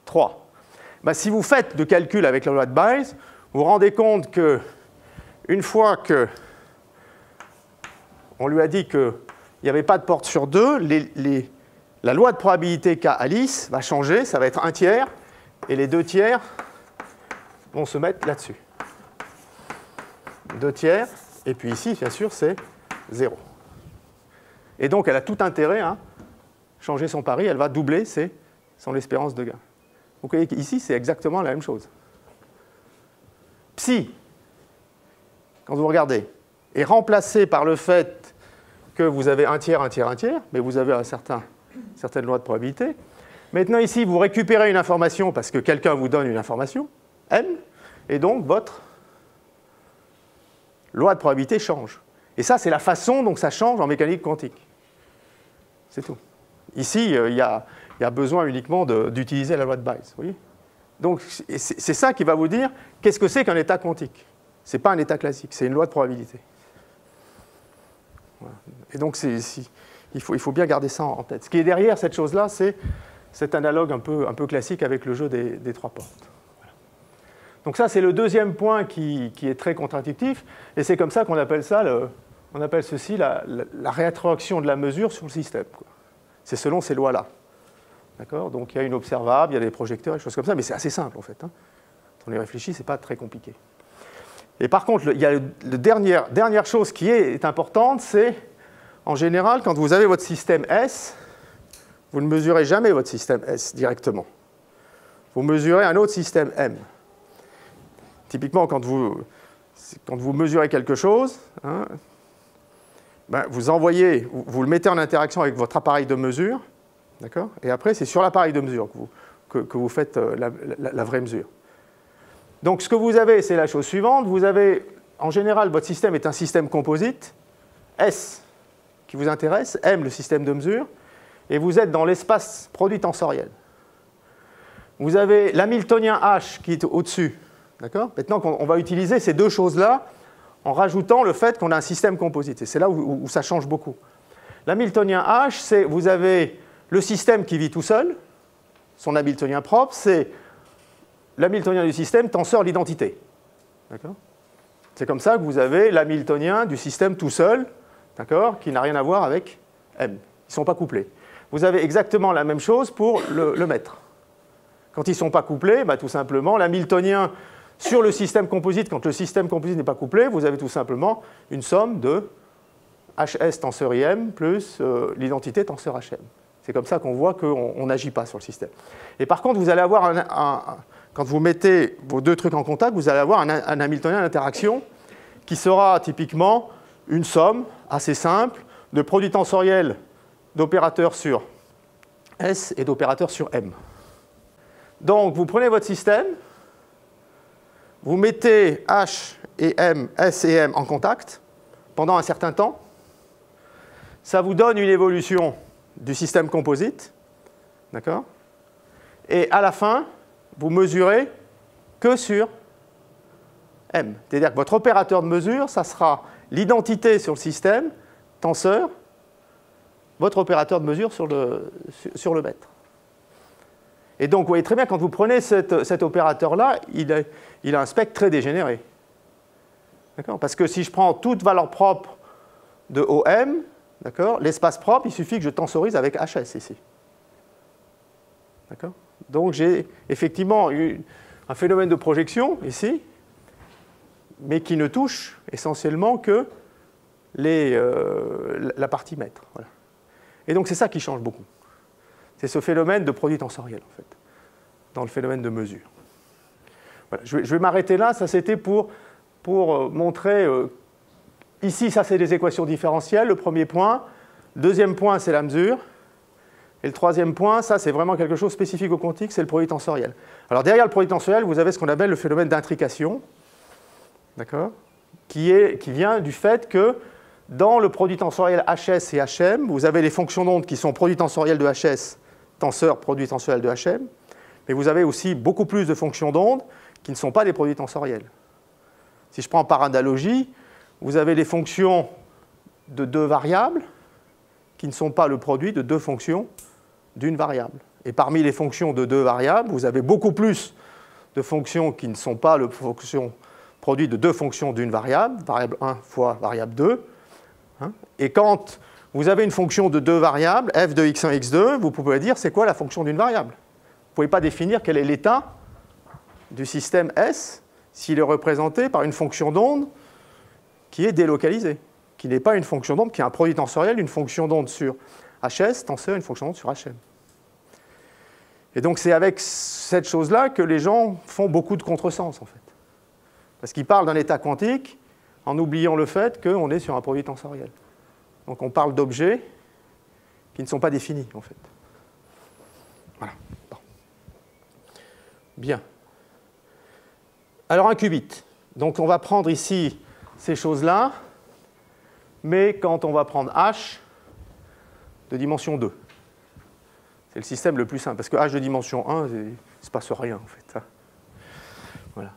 3? Ben, si vous faites de calcul avec la loi de Bayes, vous vous rendez compte qu'une fois qu'on lui a dit qu'il n'y avait pas de porte sur 2, la loi de probabilité qu'a Alice va changer, ça va être 1/3, et les 2/3 vont se mettre là-dessus. 2/3, et puis ici, bien sûr, c'est 0. Et donc, elle a tout intérêt à changer son pari, elle va doubler son espérance de gain. Vous voyez qu'ici, c'est exactement la même chose. Psi, quand vous regardez, est remplacé par le fait que vous avez 1/3, 1/3, 1/3, mais vous avez certaines lois de probabilité. Maintenant, ici, vous récupérez une information parce que quelqu'un vous donne une information, M, et donc votre loi de probabilité change. Et ça, c'est la façon dont ça change en mécanique quantique. C'est tout. Ici, il y a besoin uniquement d'utiliser la loi de Bayes. Vous voyez? Donc, c'est ça qui va vous dire qu'est-ce que c'est qu'un état quantique. Ce n'est pas un état classique, c'est une loi de probabilité. Voilà. Et donc, il faut bien garder ça en tête. Ce qui est derrière cette chose-là, c'est cet analogue un peu classique avec le jeu des 3 portes. Voilà. Donc ça, c'est le deuxième point qui est très contre-intuitif, et c'est comme ça qu'on appelle ça, on appelle ceci la rétroaction de la mesure sur le système. C'est selon ces lois-là. D'accord? Donc il y a une observable, il y a des projecteurs, des choses comme ça, mais c'est assez simple en fait. Quand on y réfléchit, ce n'est pas très compliqué. Et par contre, il y a la dernière chose qui est importante, c'est en général, quand vous avez votre système S, vous ne mesurez jamais votre système S directement. Vous mesurez un autre système M. Typiquement, quand vous mesurez quelque chose, vous le mettez en interaction avec votre appareil de mesure, d'accord? Et après, c'est sur l'appareil de mesure que vous faites la vraie mesure. Donc, ce que vous avez, c'est la chose suivante. Vous avez, en général, votre système est un système composite, S qui vous intéresse, M, le système de mesure, et vous êtes dans l'espace produit tensoriel. Vous avez l'hamiltonien H qui est au-dessus. D'accord? Maintenant, on va utiliser ces deux choses-là en rajoutant le fait qu'on a un système composite. Et c'est là où ça change beaucoup. L'hamiltonien H, c'est vous avez le système qui vit tout seul, son hamiltonien propre, c'est l'hamiltonien du système tenseur l'identité. D'accord? C'est comme ça que vous avez l'hamiltonien du système tout seul, d'accord, qui n'a rien à voir avec M. Ils ne sont pas couplés. Vous avez exactement la même chose pour le maître. Quand ils ne sont pas couplés, tout simplement, l'hamiltonien sur le système composite, quand le système composite n'est pas couplé, vous avez tout simplement une somme de HS tenseur IM plus l'identité tenseur HM. C'est comme ça qu'on voit qu'on n'agit pas sur le système. Et par contre, vous allez avoir quand vous mettez vos deux trucs en contact, vous allez avoir un hamiltonien d'interaction qui sera typiquement une somme assez simple de produit tensoriel d'opérateurs sur S et d'opérateurs sur M. Donc, vous prenez votre système, vous mettez H et M, S et M en contact pendant un certain temps. Ça vous donne une évolution du système composite. D'accord? Et à la fin, vous mesurez que sur M. C'est-à-dire que votre opérateur de mesure, ça sera l'identité sur le système, tenseur, votre opérateur de mesure sur le mètre. Et donc, vous voyez très bien, quand vous prenez cet opérateur-là, il a un spectre très dégénéré. D'accord? Parce que si je prends toute valeur propre de OM, d'accord, l'espace propre, il suffit que je tensorise avec HS ici. D'accord? Donc, j'ai effectivement un phénomène de projection ici, mais qui ne touche essentiellement que la partie mètre. Voilà. Et donc, c'est ça qui change beaucoup. C'est ce phénomène de produit tensoriel, en fait, dans le phénomène de mesure. Voilà. Je vais m'arrêter là. Ça, c'était pour montrer... ici, ça, c'est des équations différentielles, le premier point. Le deuxième point, c'est la mesure. Et le troisième point, ça, c'est vraiment quelque chose de spécifique au quantique, c'est le produit tensoriel. Alors, derrière le produit tensoriel, vous avez ce qu'on appelle le phénomène d'intrication, d'accord, qui vient du fait que dans le produit tensoriel HS et HM, vous avez les fonctions d'onde qui sont produit tensoriel de HS, tenseur produit tensoriel de HM, mais vous avez aussi beaucoup plus de fonctions d'onde qui ne sont pas des produits tensoriels. Si je prends par analogie, vous avez les fonctions de deux variables qui ne sont pas le produit de deux fonctions d'une variable. Et parmi les fonctions de deux variables, vous avez beaucoup plus de fonctions qui ne sont pas le produit de deux fonctions d'une variable, variable 1 fois variable 2. Et quand vous avez une fonction de deux variables, f de x1, x2, vous pouvez dire c'est quoi la fonction d'une variable. Vous ne pouvez pas définir quel est l'état du système S s'il est représenté par une fonction d'onde qui est délocalisée, qui n'est pas une fonction d'onde, qui est un produit tensoriel, une fonction d'onde sur HS, tenseur, une fonction d'onde sur HM. Et donc c'est avec cette chose-là que les gens font beaucoup de contresens, en fait. Parce qu'ils parlent d'un état quantique en oubliant le fait qu'on est sur un produit tensoriel. Donc on parle d'objets qui ne sont pas définis, en fait. Voilà. Bon. Bien. Alors un qubit. Donc on va prendre ici ces choses-là, mais quand on va prendre H de dimension 2. C'est le système le plus simple, parce que H de dimension 1, il ne se passe rien, en fait. Voilà.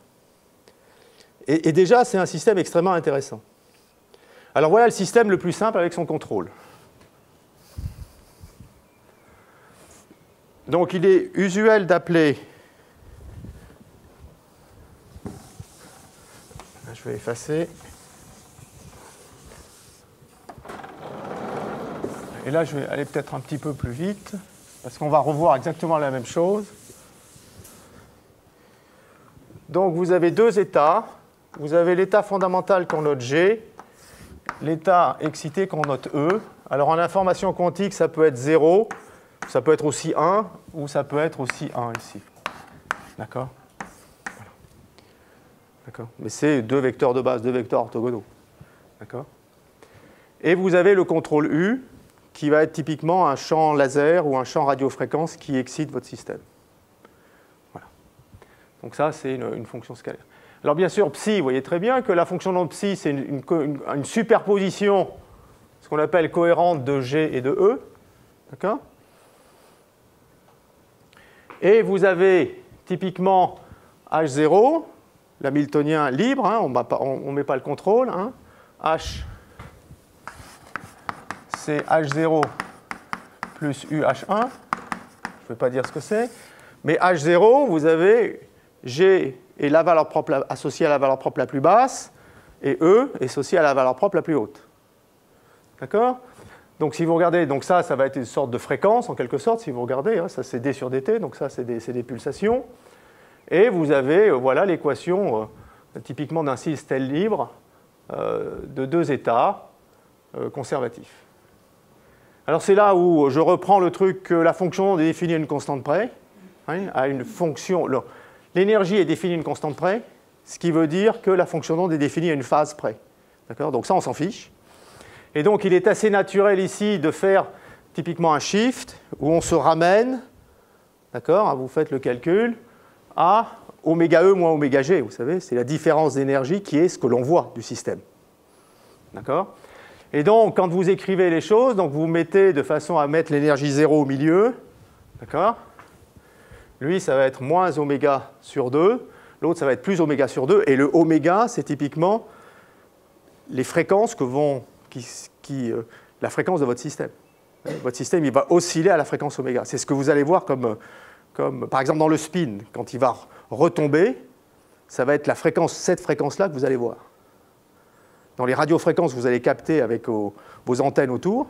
Et déjà, c'est un système extrêmement intéressant. Alors voilà le système le plus simple avec son contrôle. Donc il est usuel d'appeler... Je vais effacer. Et là, je vais aller peut-être un petit peu plus vite, parce qu'on va revoir exactement la même chose. Donc vous avez deux états. Vous avez l'état fondamental qu'on note G, l'état excité qu'on note E. Alors en information quantique, ça peut être 0, ça peut être aussi 1, ou ça peut être aussi 1 ici. D'accord ? Voilà. D'accord ? Mais c'est deux vecteurs de base, deux vecteurs orthogonaux. D'accord ? Et vous avez le contrôle U, qui va être typiquement un champ laser ou un champ radiofréquence qui excite votre système. Voilà. Donc ça, c'est une fonction scalaire. Alors bien sûr, psi, vous voyez très bien que la fonction d'onde psi, c'est une superposition, ce qu'on appelle cohérente de G et de E. D'accord ? Et vous avez typiquement H0, l'hamiltonien libre, hein, on ne met pas le contrôle. Hein. H, c'est H0 plus UH1. Je ne vais pas dire ce que c'est. Mais H0, vous avez G et la valeur propre associée à la valeur propre la plus basse, et E est associée à la valeur propre la plus haute. D'accord ? Donc si vous regardez, donc ça va être une sorte de fréquence, en quelque sorte, si vous regardez, hein, ça c'est D sur dt, donc ça c'est des pulsations. Et vous avez, voilà, l'équation typiquement d'un système libre de deux états conservatifs. Alors c'est là où je reprends le truc que la fonction est définie à une constante près, hein, à une fonction... L'énergie est définie à une constante près, ce qui veut dire que la fonction d'onde est définie à une phase près. D'accord ? Donc ça, on s'en fiche. Et donc, il est assez naturel ici de faire typiquement un shift où on se ramène, d'accord ? Vous faites le calcul, à oméga E moins oméga G. Vous savez, c'est la différence d'énergie qui est ce que l'on voit du système. D'accord ? Et donc, quand vous écrivez les choses, donc vous mettez de façon à mettre l'énergie 0 au milieu, d'accord ? Lui, ça va être moins oméga sur 2. L'autre, ça va être plus oméga sur 2. Et le oméga, c'est typiquement les fréquences la fréquence de votre système. Votre système, il va osciller à la fréquence oméga. C'est ce que vous allez voir comme comme par exemple dans le spin, quand il va retomber, ça va être la fréquence, cette fréquence-là que vous allez voir. Dans les radiofréquences que vous allez capter avec vos antennes autour,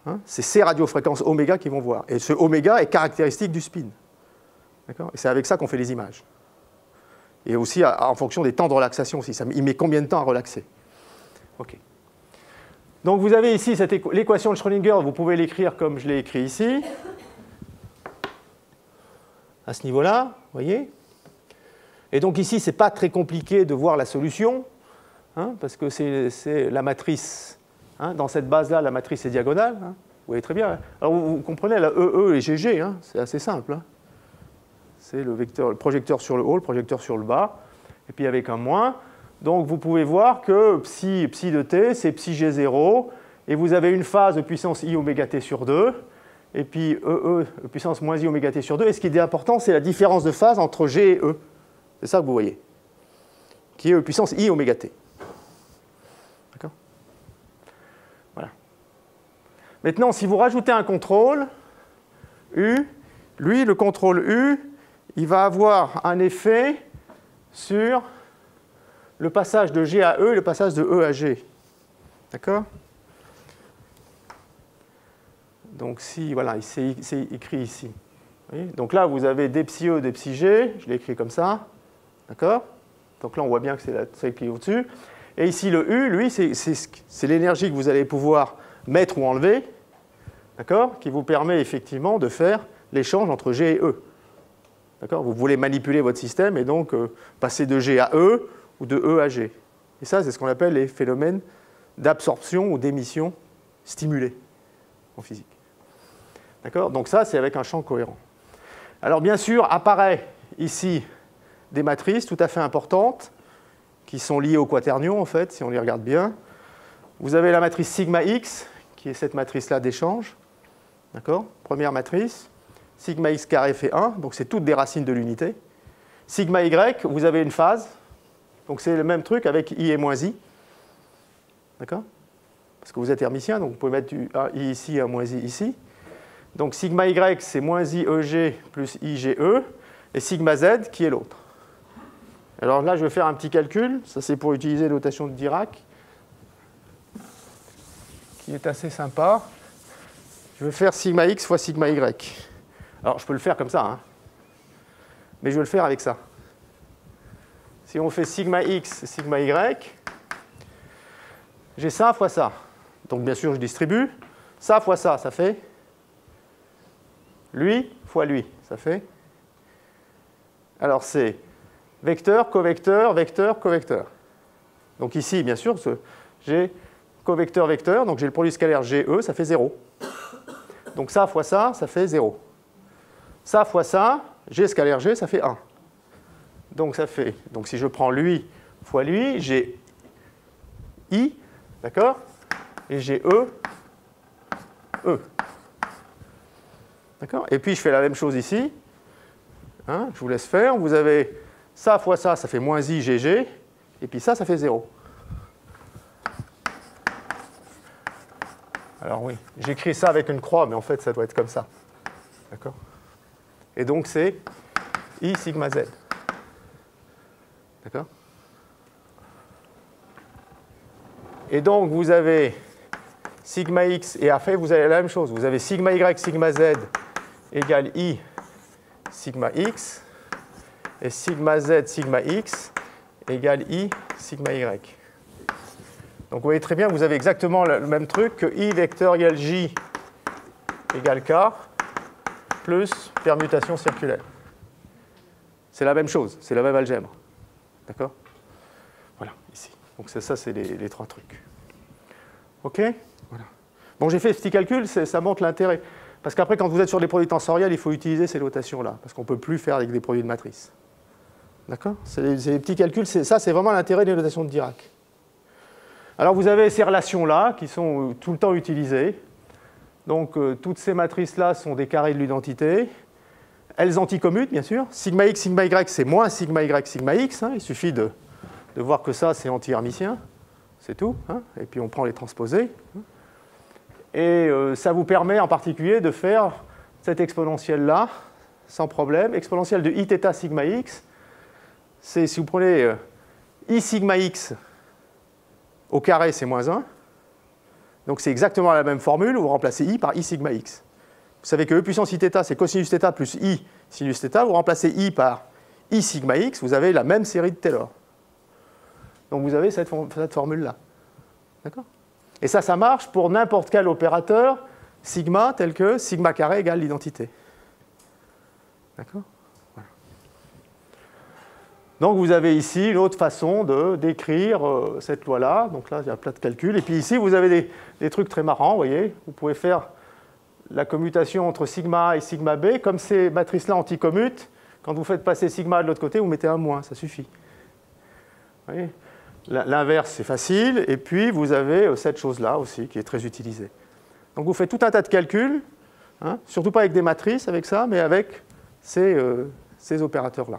hein, c'est ces radiofréquences oméga qu'ils vont voir. Et ce oméga est caractéristique du spin. D'accord ? Et c'est avec ça qu'on fait les images. Et aussi en fonction des temps de relaxation aussi. Il met combien de temps à relaxer? OK. Donc vous avez ici l'équation de Schrödinger, vous pouvez l'écrire comme je l'ai écrit ici, à ce niveau-là, vous voyez. Et donc ici, ce n'est pas très compliqué de voir la solution, hein, parce que c'est la matrice, hein, dans cette base-là, la matrice est diagonale, hein, vous voyez très bien. Hein. Alors vous comprenez, la EE et GG, hein, c'est assez simple. Hein. C'est le projecteur sur le haut, le projecteur sur le bas, et puis avec un moins. Donc vous pouvez voir que psi de t, c'est psi g0, et vous avez une phase de puissance i oméga t sur 2, et puis puissance moins i oméga t sur 2, et ce qui est important, c'est la différence de phase entre g et e. C'est ça que vous voyez, qui est puissance i oméga t. D'accord ? Voilà. Maintenant, si vous rajoutez un contrôle, U, lui, le contrôle U, il va avoir un effet sur le passage de G à E et le passage de E à G. D'accord ? Donc, si, voilà, c'est écrit ici. Vous voyez ? Donc là, vous avez des psi E, des psi G, je l'ai écrit comme ça. D'accord ? Donc là, on voit bien que c'est écrit au-dessus. Et ici, le U, lui, c'est l'énergie que vous allez pouvoir mettre ou enlever, d'accord ? Qui vous permet effectivement de faire l'échange entre G et E. D'accord ? Vous voulez manipuler votre système et donc passer de G à E ou de E à G. Et ça, c'est ce qu'on appelle les phénomènes d'absorption ou d'émission stimulés en physique. D'accord ? Donc ça, c'est avec un champ cohérent. Alors bien sûr, apparaît ici des matrices tout à fait importantes qui sont liées au quaternion, en fait, si on les regarde bien. Vous avez la matrice sigma x, qui est cette matrice-là d'échange. D'accord ? Première matrice. Sigma x carré fait 1, donc c'est toutes des racines de l'unité. Sigma y, vous avez une phase, donc c'est le même truc avec i et moins i. D'accord ? Parce que vous êtes hermitien, donc vous pouvez mettre un i ici et un moins i ici. Donc sigma y, c'est moins i eg plus i ge, et sigma z qui est l'autre. Alors là, je vais faire un petit calcul, ça c'est pour utiliser la notation de Dirac, qui est assez sympa. Je vais faire sigma x fois sigma y. Alors, je peux le faire comme ça, hein. Mais je vais le faire avec ça. Si on fait sigma x et sigma y, j'ai ça fois ça. Donc, bien sûr, je distribue. Ça fois ça, ça fait lui fois lui, ça fait. Alors, c'est vecteur, covecteur, vecteur, covecteur. Donc ici, bien sûr, j'ai covecteur, vecteur, donc j'ai le produit scalaire GE, ça fait 0. Donc ça fois ça, ça fait 0. Ça fois ça, G scalaire G, ça fait 1. Donc ça fait, donc si je prends lui fois lui, j'ai I, d'accord ? Et j'ai E. D'accord ? Et puis je fais la même chose ici. Hein, je vous laisse faire. Vous avez ça fois ça, ça fait moins I GG. Et puis ça fait 0. Alors oui, j'écris ça avec une croix, mais en fait, ça doit être comme ça. D'accord ? Et donc, c'est I sigma Z. D'accord ? Et donc, vous avez sigma x, et après, vous avez la même chose. Vous avez sigma y, sigma z égale I sigma x, et sigma z, sigma x égale I sigma y. Donc, vous voyez très bien, vous avez exactement le même truc que I vecteur égale J égale K plus permutation circulaire. C'est la même chose, c'est la même algèbre. D'accord ? Voilà, ici. Donc ça c'est les trois trucs. OK ? Voilà. Bon, j'ai fait ce petit calcul, ça montre l'intérêt. Parce qu'après, quand vous êtes sur les produits tensoriels, il faut utiliser ces notations-là, parce qu'on ne peut plus faire avec des produits de matrice. D'accord ? C'est les petits calculs, ça c'est vraiment l'intérêt des notations de Dirac. Alors vous avez ces relations-là qui sont tout le temps utilisées. Donc toutes ces matrices-là sont des carrés de l'identité. Elles anticommutent, bien sûr. Sigma x, sigma y, c'est moins sigma y, sigma x. Hein. Il suffit de voir que ça, c'est anti-hermitien. C'est tout. Hein. Et puis on prend les transposés. Et ça vous permet en particulier de faire cette exponentielle-là, sans problème. Exponentielle de I θ sigma x, c'est si vous prenez I sigma x au carré, c'est moins 1. Donc c'est exactement la même formule, vous remplacez I par I sigma x. Vous savez que E puissance I θ, c'est cosinus θ plus I sinus θ. Vous remplacez I par I sigma x, vous avez la même série de Taylor. Donc vous avez cette formule-là. D'accord ? Et ça marche pour n'importe quel opérateur sigma tel que sigma carré égale l'identité. D'accord ? Voilà. Donc vous avez ici une autre façon de décrire cette loi-là. Donc là, il y a plein de calculs. Et puis ici, vous avez des trucs très marrants, vous voyez. Vous pouvez faire la commutation entre sigma et sigma b. Comme ces matrices-là anticommutent, quand vous faites passer sigma de l'autre côté, vous mettez un moins, ça suffit. Vous voyez ? L'inverse, c'est facile. Et puis, vous avez cette chose-là aussi, qui est très utilisée. Donc vous faites tout un tas de calculs, hein, surtout pas avec des matrices, avec ça, mais avec ces opérateurs-là.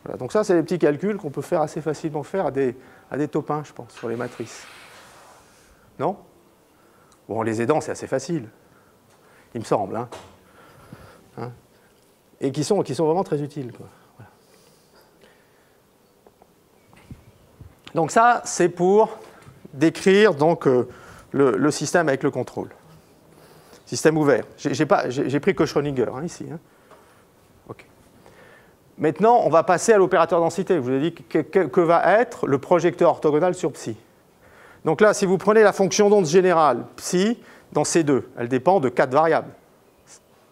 Voilà, donc ça, c'est des petits calculs qu'on peut faire assez facilement faire à des top 1, je pense, sur les matrices. Non ? Bon, en les aidant, c'est assez facile, il me semble. Hein, et qui sont vraiment très utiles, quoi. Voilà. Donc ça, c'est pour décrire donc, le système avec le contrôle. Système ouvert. J'ai pris que Schrödinger ici. Hein. Okay. Maintenant, on va passer à l'opérateur densité. Je vous ai dit que va être le projecteur orthogonal sur psi. Donc là, si vous prenez la fonction d'onde générale, psi, dans C2, elle dépend de 4 variables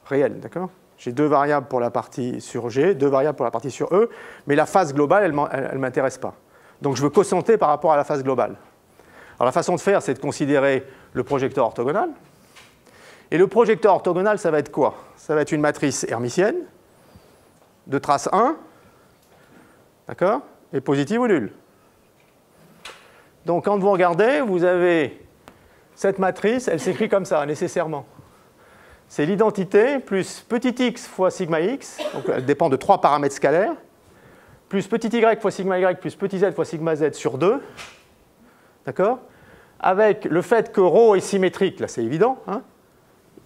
réelles. D'accord ? J'ai 2 variables pour la partie sur G, 2 variables pour la partie sur E, mais la phase globale, elle ne m'intéresse pas. Donc je veux quotienter par rapport à la phase globale. Alors la façon de faire, c'est de considérer le projecteur orthogonal. Et le projecteur orthogonal, ça va être quoi ? Ça va être une matrice hermitienne de trace 1, d'accord ? Et positive ou nulle. Donc quand vous regardez, vous avez cette matrice, elle s'écrit comme ça, nécessairement. C'est l'identité plus petit x fois sigma x, donc elle dépend de 3 paramètres scalaires, plus petit y fois sigma y plus petit z fois sigma z sur 2, d'accord ? Avec le fait que ρ est symétrique, là c'est évident, hein ?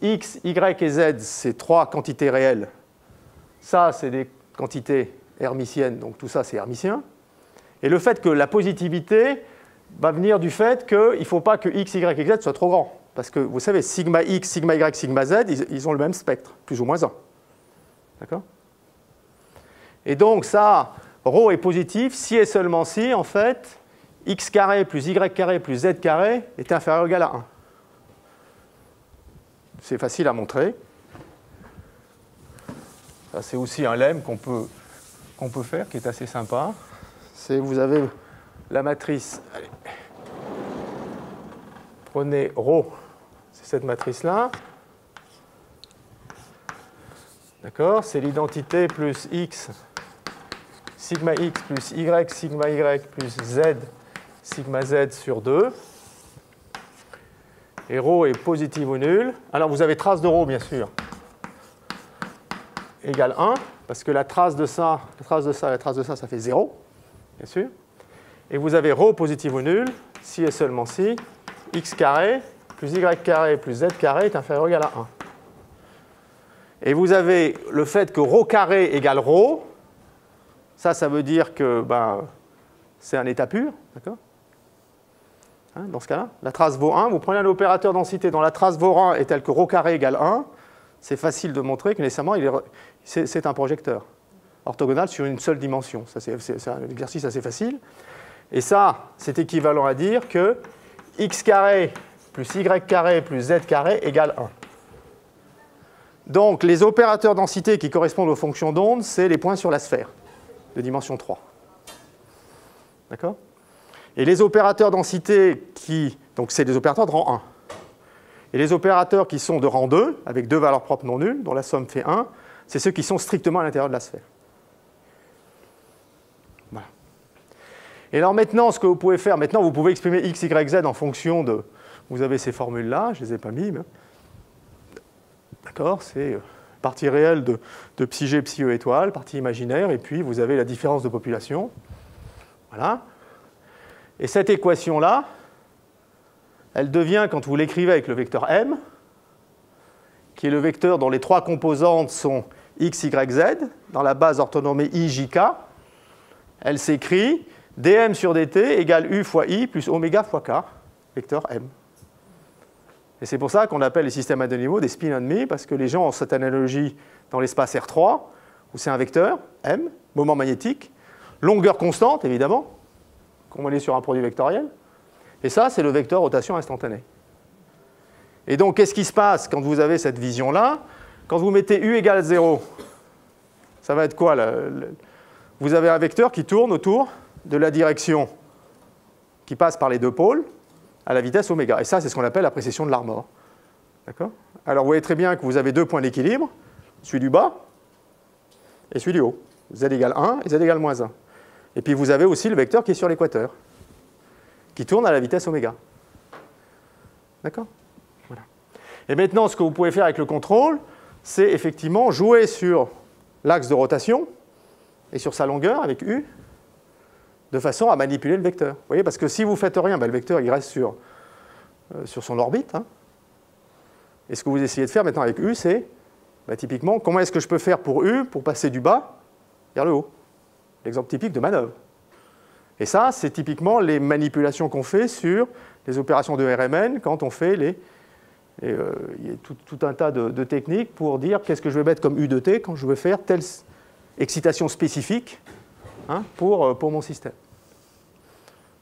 X, y et z, c'est 3 quantités réelles. Ça, c'est des quantités hermitiennes, donc tout ça, c'est hermitien. Et le fait que la positivité va venir du fait qu'il ne faut pas que x, y et z soient trop grands. Parce que, vous savez, sigma x, sigma y, sigma z, ils ont le même spectre, plus ou moins 1. D'accord ? Et donc, ça, ρ est positif si et seulement si, en fait, x carré plus y carré plus z carré est inférieur ou égal à 1. C'est facile à montrer. Ça, c'est aussi un lemme qu'on peut faire, qui est assez sympa. C'est, vous avez la matrice. Allez. Prenez ρ, c'est cette matrice-là. D'accord ? C'est l'identité plus x, sigma x plus y, sigma y plus z, sigma z sur 2. Et ρ est positive ou nulle. Alors vous avez trace de ρ, bien sûr, égale 1, parce que la trace de ça, ça fait 0, bien sûr. Et vous avez ρ positive ou nulle, si et seulement si, x carré plus y carré plus z carré est inférieur ou égal à 1. Et vous avez le fait que ρ carré égale ρ, ça veut dire que c'est un état pur, d'accord ? Hein, dans ce cas-là, la trace vaut 1, vous prenez un opérateur densité dont la trace vaut 1 est telle que ρ carré égale 1, c'est facile de montrer que nécessairement c'est un projecteur orthogonal sur une seule dimension. Ça, c'est un exercice assez facile. Et ça, c'est équivalent à dire que x carré plus y carré plus z carré égale 1. Donc les opérateurs densité qui correspondent aux fonctions d'onde, c'est les points sur la sphère de dimension 3. D'accord ? Et les opérateurs densité donc c'est des opérateurs de rang 1. Et les opérateurs qui sont de rang 2, avec 2 valeurs propres non nulles, dont la somme fait 1, c'est ceux qui sont strictement à l'intérieur de la sphère. Voilà. Et alors maintenant, ce que vous pouvez faire, maintenant vous pouvez exprimer x, y, z en fonction de... Vous avez ces formules-là, je ne les ai pas mis, mais... D'accord, c'est partie réelle de psi g, psi e étoile, partie imaginaire, et puis vous avez la différence de population. Voilà. Et cette équation-là, elle devient, quand vous l'écrivez avec le vecteur m, qui est le vecteur dont les 3 composantes sont x, y, z, dans la base orthonormée i, j, k, elle s'écrit dm sur dt égale u fois i plus oméga fois k, vecteur m. Et c'est pour ça qu'on appelle les systèmes à deux niveaux des spin-on-me, parce que les gens ont cette analogie dans l'espace R3, où c'est un vecteur, m, moment magnétique, longueur constante, évidemment, comme on est sur un produit vectoriel, et ça, c'est le vecteur rotation instantanée. Et donc, qu'est-ce qui se passe quand vous avez cette vision-là? Quand vous mettez u égale 0, ça va être quoi? Vous avez un vecteur qui tourne autour de la direction qui passe par les deux pôles à la vitesse oméga. Et ça, c'est ce qu'on appelle la précession de l'Armor. D'accord? Alors, vous voyez très bien que vous avez deux points d'équilibre, celui du bas et celui du haut. Z égale 1 et Z égale moins 1. Et puis, vous avez aussi le vecteur qui est sur l'équateur, qui tourne à la vitesse oméga. D'accord? Voilà. Et maintenant, ce que vous pouvez faire avec le contrôle, c'est effectivement jouer sur l'axe de rotation et sur sa longueur avec U, de façon à manipuler le vecteur. Vous voyez, parce que si vous ne faites rien, ben, le vecteur il reste sur son orbite. Hein. Et ce que vous essayez de faire maintenant avec U, c'est ben, typiquement, comment est-ce que je peux faire pour U pour passer du bas vers le haut? L'exemple typique de manœuvre. Et ça, c'est typiquement les manipulations qu'on fait sur les opérations de RMN quand on fait il y a tout un tas de techniques pour dire qu'est-ce que je vais mettre comme U de T quand je veux faire telle excitation spécifique hein, pour mon système.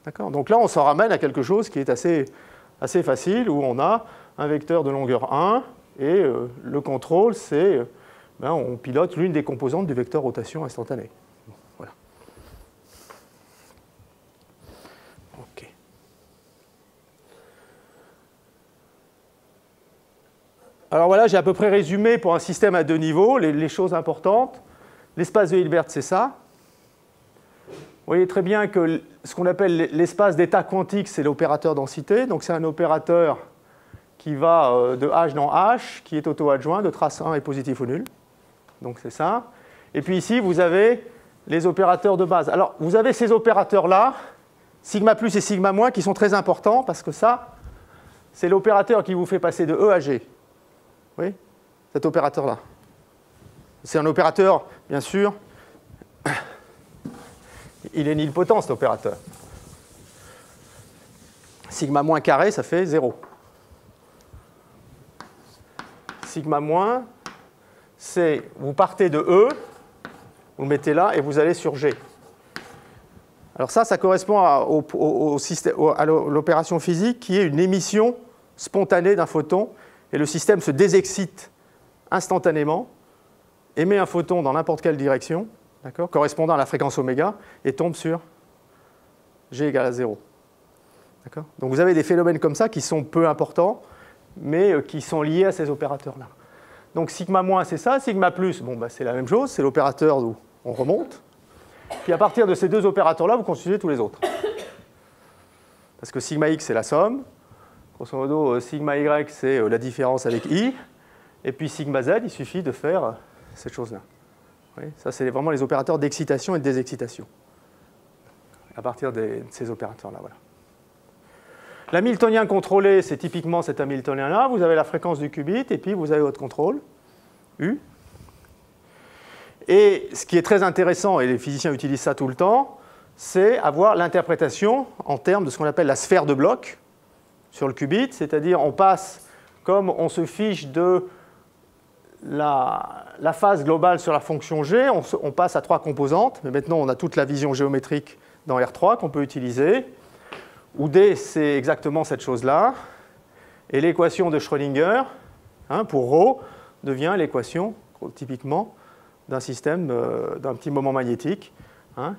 D'accord? Donc là, on s'en ramène à quelque chose qui est assez facile, où on a un vecteur de longueur 1, et le contrôle, c'est on pilote l'une des composantes du vecteur rotation instantanée. Voilà. OK. Alors voilà, j'ai à peu près résumé pour un système à deux niveaux les choses importantes. L'espace de Hilbert, c'est ça. Vous voyez très bien que ce qu'on appelle l'espace d'état quantique, c'est l'opérateur densité. Donc c'est un opérateur qui va de H dans H, qui est auto-adjoint, de trace 1 est positif ou nul. Donc c'est ça. Et puis ici, vous avez les opérateurs de base. Alors, vous avez ces opérateurs-là, sigma plus et sigma moins, qui sont très importants, parce que ça, c'est l'opérateur qui vous fait passer de E à G. Vous voyez, cet opérateur-là. C'est un opérateur, bien sûr, il est nilpotent, cet opérateur. Sigma moins carré, ça fait 0. Sigma moins, c'est, vous partez de E, vous le mettez là, et vous allez sur G. Alors ça correspond à l'opération physique qui est une émission spontanée d'un photon, et le système se désexcite instantanément, émet un photon dans n'importe quelle direction, correspondant à la fréquence oméga, et tombe sur G égale à 0. Donc vous avez des phénomènes comme ça qui sont peu importants, mais qui sont liés à ces opérateurs-là. Donc sigma moins, c'est ça. Sigma plus, bon, c'est la même chose, c'est l'opérateur où on remonte. Puis à partir de ces deux opérateurs-là, vous constituez tous les autres. Parce que sigma x, c'est la somme. Grosso modo, sigma y, c'est la différence avec i. Et puis sigma z, il suffit de faire cette chose-là. Ça, c'est vraiment les opérateurs d'excitation et de désexcitation. À partir de ces opérateurs-là, voilà. L'hamiltonien contrôlé, c'est typiquement cet hamiltonien-là. Vous avez la fréquence du qubit, et puis vous avez votre contrôle, U. Et ce qui est très intéressant, et les physiciens utilisent ça tout le temps, c'est avoir l'interprétation en termes de ce qu'on appelle la sphère de bloc sur le qubit, c'est-à-dire on passe, comme on se fiche de la phase globale sur la fonction G, on passe à 3 composantes, mais maintenant on a toute la vision géométrique dans R3 qu'on peut utiliser, où D, c'est exactement cette chose-là, et l'équation de Schrödinger, pour ρ, devient l'équation, typiquement, d'un système, d'un petit moment magnétique,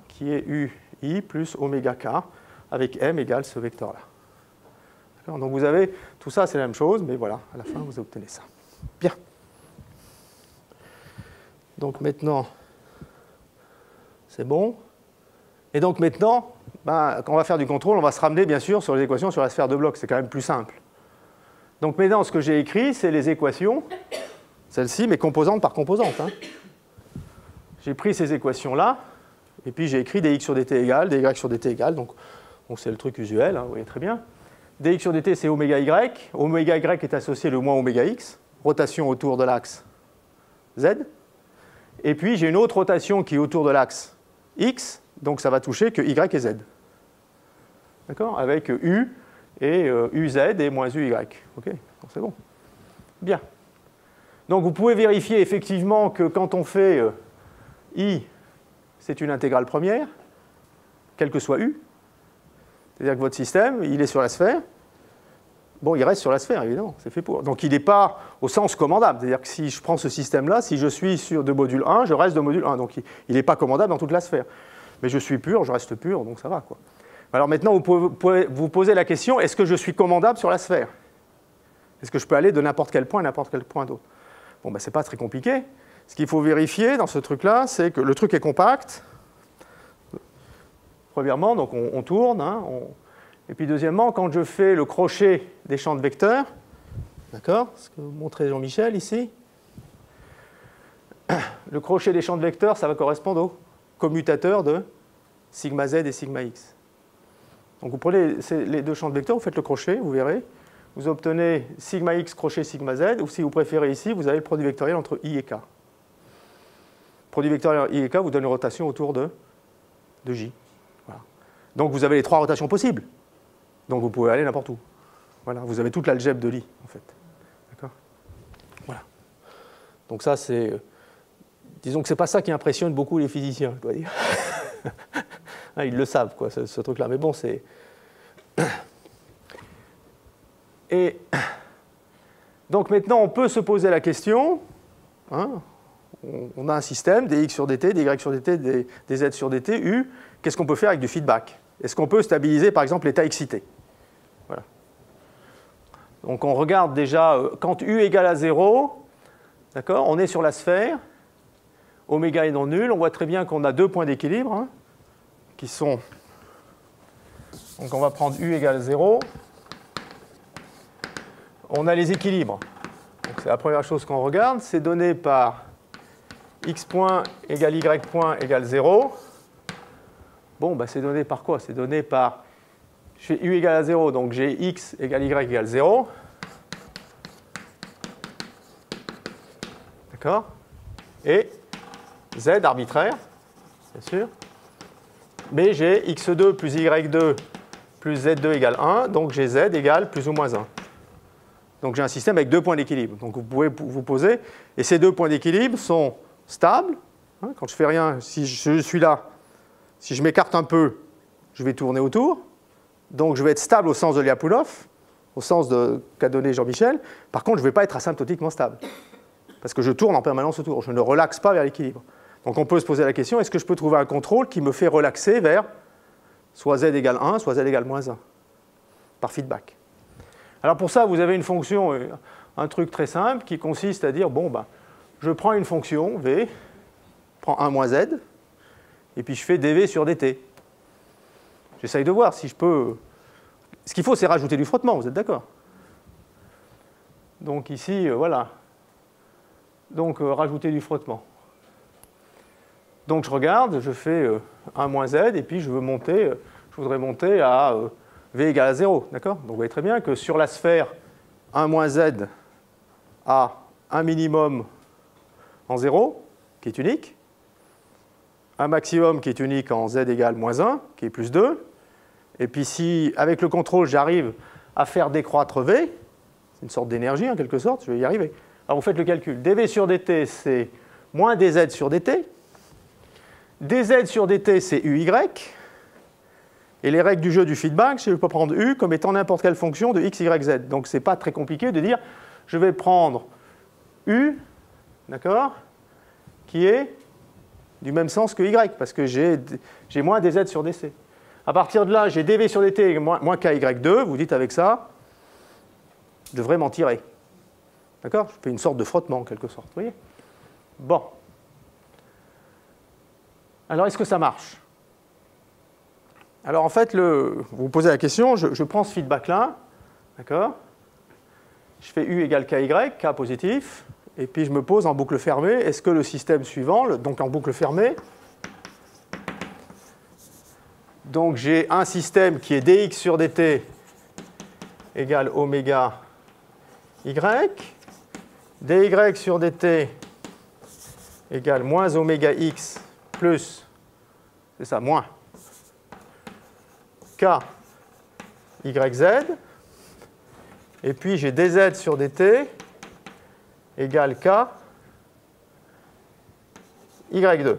qui est UI plus oméga k, avec M égale ce vecteur-là. Donc vous avez, tout ça c'est la même chose, mais voilà, à la fin vous obtenez ça. Bien. Donc maintenant, c'est bon. Et donc maintenant, quand on va faire du contrôle, on va se ramener bien sûr sur les équations sur la sphère de bloc, c'est quand même plus simple. Donc maintenant, ce que j'ai écrit, c'est les équations, celles-ci, mais composante par composante. J'ai pris ces équations-là, et puis j'ai écrit dx sur dt égale, dy sur dt égale, donc c'est le truc usuel, vous voyez très bien. dx sur dt, c'est oméga y. Oméga y est associé le moins oméga x, rotation autour de l'axe z. Et puis j'ai une autre rotation qui est autour de l'axe X, donc ça va toucher que Y et Z. D'accord? Avec U et UZ et moins UY. OK? Donc c'est bon. Bien. Donc vous pouvez vérifier effectivement que quand on fait I, c'est une intégrale première, quel que soit U. C'est-à-dire que votre système, il est sur la sphère. Bon, il reste sur la sphère, évidemment, c'est fait pour. Donc il n'est pas au sens commandable. C'est-à-dire que si je prends ce système-là, si je suis de module 1, je reste de module 1. Donc il n'est pas commandable dans toute la sphère. Mais je suis pur, je reste pur, donc ça va, quoi. Alors maintenant, vous pouvez vous poser la question, est-ce que je suis commandable sur la sphère? Est-ce que je peux aller de n'importe quel point à n'importe quel point d'autre? Bon, ben, ce n'est pas très compliqué. Ce qu'il faut vérifier dans ce truc-là, c'est que le truc est compact. Premièrement, donc on tourne, hein, et puis deuxièmement, quand je fais le crochet des champs de vecteurs, d'accord, ce que montrait Jean-Michel ici, le crochet des champs de vecteurs, ça va correspondre au commutateur de sigma z et sigma x. Donc vous prenez les deux champs de vecteurs, vous faites le crochet, vous verrez, vous obtenez sigma x crochet sigma z, ou si vous préférez ici, vous avez le produit vectoriel entre i et k. Le produit vectoriel i et k vous donne une rotation autour de j. Voilà. Donc vous avez les trois rotations possibles. Donc vous pouvez aller n'importe où. Voilà, vous avez toute l'algèbre de Lie, en fait. D'accord? Voilà. Donc ça, c'est... disons que ce n'est pas ça qui impressionne beaucoup les physiciens, je dois dire. Ils le savent, quoi, ce truc-là. Mais bon, c'est... Et donc maintenant, on peut se poser la question, hein, on a un système, des x sur dt, des y sur dt, des z sur dt, u, qu'est-ce qu'on peut faire avec du feedback? Est-ce qu'on peut stabiliser, par exemple, l'état excité? Voilà. Donc on regarde déjà, quand u égale à 0, d'accord, on est sur la sphère, oméga est non nul, on voit très bien qu'on a deux points d'équilibre, hein, qui sont... Donc on va prendre u égale 0. On a les équilibres. C'est la première chose qu'on regarde, c'est donné par x point égale y point égale 0. Bon, bah, c'est donné par quoi? C'est donné par, je fais u égale à 0, donc j'ai x égale y égale 0. D'accord? Et z arbitraire, bien sûr. Mais j'ai x2 plus y2 plus z2 égale 1, donc j'ai z égale plus ou moins 1. Donc j'ai un système avec deux points d'équilibre. Donc vous pouvez vous poser, et ces deux points d'équilibre sont stables. Hein, quand je fais rien, si je suis là, si je m'écarte un peu, je vais tourner autour. Donc je vais être stable au sens de Lyapunov, au sens qu'a donné Jean-Michel. Par contre, je ne vais pas être asymptotiquement stable. Parce que je tourne en permanence autour. Je ne relaxe pas vers l'équilibre. Donc on peut se poser la question, est-ce que je peux trouver un contrôle qui me fait relaxer vers soit z égale 1, soit z égale moins 1, par feedback? Alors pour ça, vous avez une fonction, un truc très simple, qui consiste à dire, bon, ben, je prends une fonction, v, je prends 1 moins z, et puis je fais dv sur dt. J'essaye de voir si je peux... Ce qu'il faut, c'est rajouter du frottement, vous êtes d'accord? Donc ici, voilà. Donc rajouter du frottement. Donc je regarde, je fais 1 moins z, et puis je voudrais monter à v égale à 0, d'accord? Donc vous voyez très bien que sur la sphère, 1 moins z a un minimum en 0, qui est unique, un maximum qui est unique en z égale moins 1, qui est plus 2, et puis si, avec le contrôle, j'arrive à faire décroître v, c'est une sorte d'énergie en quelque sorte, je vais y arriver. Alors vous faites le calcul, dv sur dt, c'est moins dz sur dt, dz sur dt, c'est uy, et les règles du jeu du feedback, je peux prendre u comme étant n'importe quelle fonction de x, y, z. Donc ce n'est pas très compliqué de dire, je vais prendre u, d'accord, qui est du même sens que y, parce que j'ai moins dz sur dc. À partir de là, j'ai dv sur dt moins ky2, vous dites avec ça, je devrais m'en tirer. D'accord? Je fais une sorte de frottement en quelque sorte, vous voyez? Bon. Alors est-ce que ça marche? Alors en fait, vous vous posez la question, je prends ce feedback-là, d'accord? Je fais u égale ky, k positif, et puis je me pose en boucle fermée, est-ce que le système suivant, donc en boucle fermée, donc j'ai un système qui est dx sur dt égale oméga y, dy sur dt égale moins oméga x plus, c'est ça, moins k yz, et puis j'ai dz sur dt égale k y2.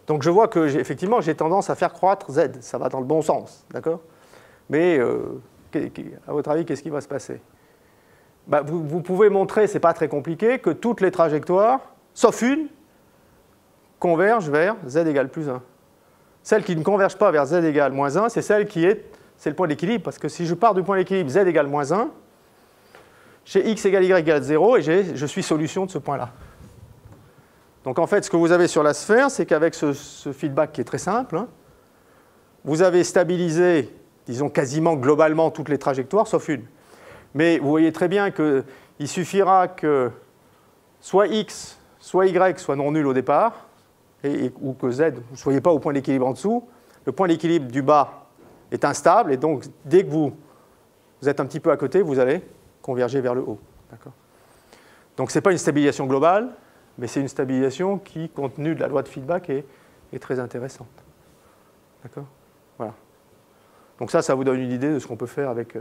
Donc je vois que effectivement j'ai tendance à faire croître z, ça va dans le bon sens, d'accord? Mais à votre avis, qu'est-ce qui va se passer? Bah, vous pouvez montrer, c'est pas très compliqué, que toutes les trajectoires, sauf une, convergent vers z égale plus 1. Celle qui ne converge pas vers z égale moins 1, c'est celle qui est, c'est le point d'équilibre, parce que si je pars du point d'équilibre z égale moins 1, j'ai x égale y égale 0 et je suis solution de ce point-là. Donc en fait, ce que vous avez sur la sphère, c'est qu'avec ce feedback qui est très simple, hein, vous avez stabilisé, disons quasiment globalement toutes les trajectoires, sauf une. Mais vous voyez très bien qu'il suffira que soit x, soit y soit non nul au départ, ou que z, vous ne soyez pas au point d'équilibre en dessous. Le point d'équilibre du bas est instable, et donc dès que vous êtes un petit peu à côté, vous allez converger vers le haut. Donc ce n'est pas une stabilisation globale, mais c'est une stabilisation qui, compte tenu de la loi de feedback, est très intéressante. D'accord ? Voilà. Donc ça vous donne une idée de ce qu'on peut faire avec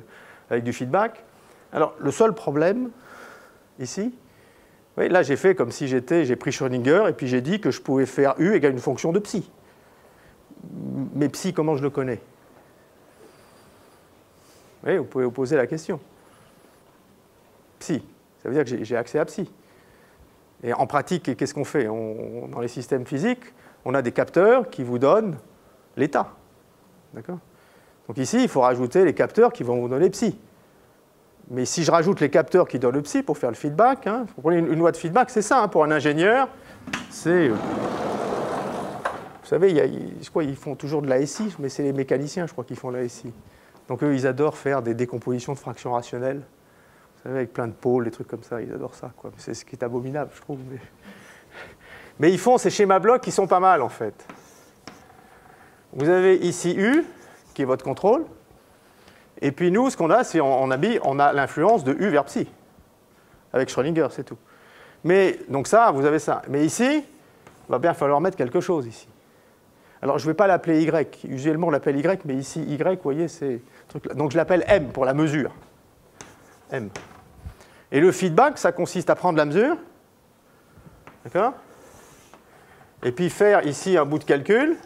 du feedback. Alors, le seul problème, ici, oui, là j'ai fait comme si j'ai pris Schrödinger et puis j'ai dit que je pouvais faire U égale une fonction de psi. Mais psi, comment je le connais? Oui, vous pouvez vous poser la question. Psi, ça veut dire que j'ai accès à psi. Et en pratique, qu'est-ce qu'on fait? Dans les systèmes physiques, on a des capteurs qui vous donnent l'état. D'accord? Donc ici, il faut rajouter les capteurs qui vont vous donner psi. Mais si je rajoute les capteurs qui donnent le psi pour faire le feedback, hein, pour prendre une loi de feedback, c'est ça, hein, pour un ingénieur, c'est... Vous savez, je crois qu'ils font toujours de la SI, mais c'est les mécaniciens, je crois, qui font la SI. Donc eux, ils adorent faire des décompositions de fractions rationnelles. Vous savez, avec plein de pôles, des trucs comme ça, ils adorent ça, quoi. C'est ce qui est abominable, je trouve. Mais ils font ces schémas blocs qui sont pas mal, en fait. Vous avez ici U, qui est votre contrôle. Et puis nous, ce qu'on a, c'est on a l'influence de U vers psi. Avec Schrödinger, c'est tout. Mais, donc ça, vous avez ça. Mais ici, il va bien falloir mettre quelque chose ici. Alors, je ne vais pas l'appeler Y. Usuellement, on l'appelle Y, mais ici, Y, vous voyez, c'est... Donc, je l'appelle M pour la mesure. M. Et le feedback, ça consiste à prendre la mesure. D'accord? Et puis faire ici un bout de calcul.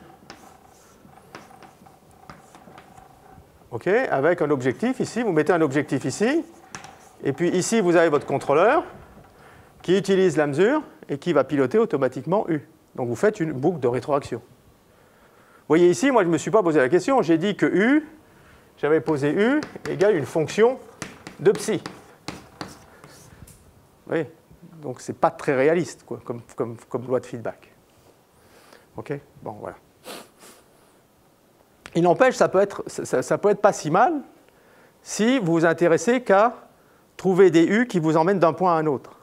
OK, avec un objectif ici. Vous mettez un objectif ici. Et puis ici, vous avez votre contrôleur qui utilise la mesure et qui va piloter automatiquement U. Donc vous faites une boucle de rétroaction. Vous voyez ici, moi je ne me suis pas posé la question. J'ai dit que U, j'avais posé U égale une fonction de psi. Vous voyez? Donc ce n'est pas très réaliste quoi, comme loi de feedback. OK? Bon, voilà. Il n'empêche, ça peut être pas si mal si vous vous intéressez qu'à trouver des U qui vous emmènent d'un point à un autre.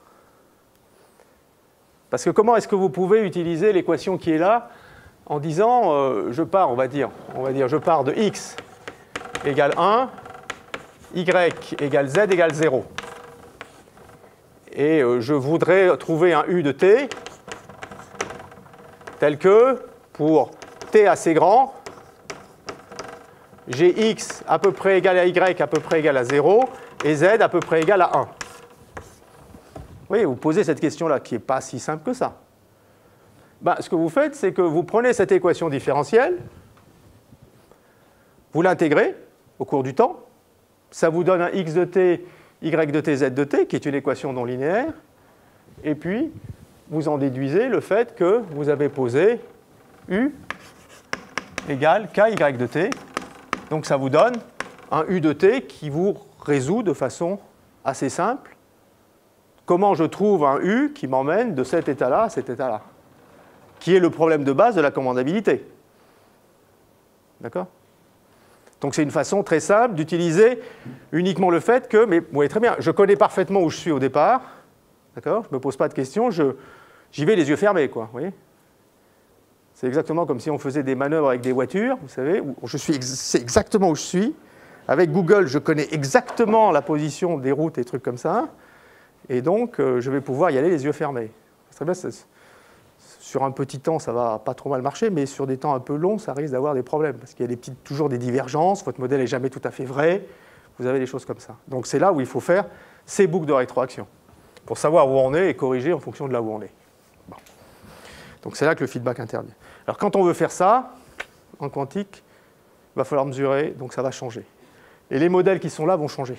Parce que comment est-ce que vous pouvez utiliser l'équation qui est là en disant, je pars, on va dire, je pars de x égale 1, y égale z égale 0. Et je voudrais trouver un U de t tel que, pour t assez grand, j'ai x à peu près égal à y à peu près égal à 0 et z à peu près égal à 1. Oui, vous posez cette question-là qui n'est pas si simple que ça. Ben, ce que vous faites, c'est que vous prenez cette équation différentielle, vous l'intégrez au cours du temps, ça vous donne un x de t, y de t, z de t, qui est une équation non linéaire, et puis vous en déduisez le fait que vous avez posé u égale ky de t. Donc ça vous donne un u de t qui vous résout de façon assez simple comment je trouve un u qui m'emmène de cet état-là à cet état-là, qui est le problème de base de la commandabilité. D'accord? Donc c'est une façon très simple d'utiliser uniquement le fait que, mais vous voyez très bien, je connais parfaitement où je suis au départ, d'accord? Je ne me pose pas de questions, j'y vais les yeux fermés, quoi, vous voyez? C'est exactement comme si on faisait des manœuvres avec des voitures, vous savez, où c'est exactement où je suis. Avec Google, je connais exactement la position des routes et trucs comme ça. Et donc, je vais pouvoir y aller les yeux fermés. Très bien, sur un petit temps, ça va pas trop mal marcher, mais sur des temps un peu longs, ça risque d'avoir des problèmes, parce qu'il y a toujours des divergences, votre modèle n'est jamais tout à fait vrai, vous avez des choses comme ça. Donc c'est là où il faut faire ces boucles de rétroaction, pour savoir où on est et corriger en fonction de là où on est. Bon. Donc c'est là que le feedback intervient. Alors quand on veut faire ça, en quantique, il va falloir mesurer, donc ça va changer. Et les modèles qui sont là vont changer.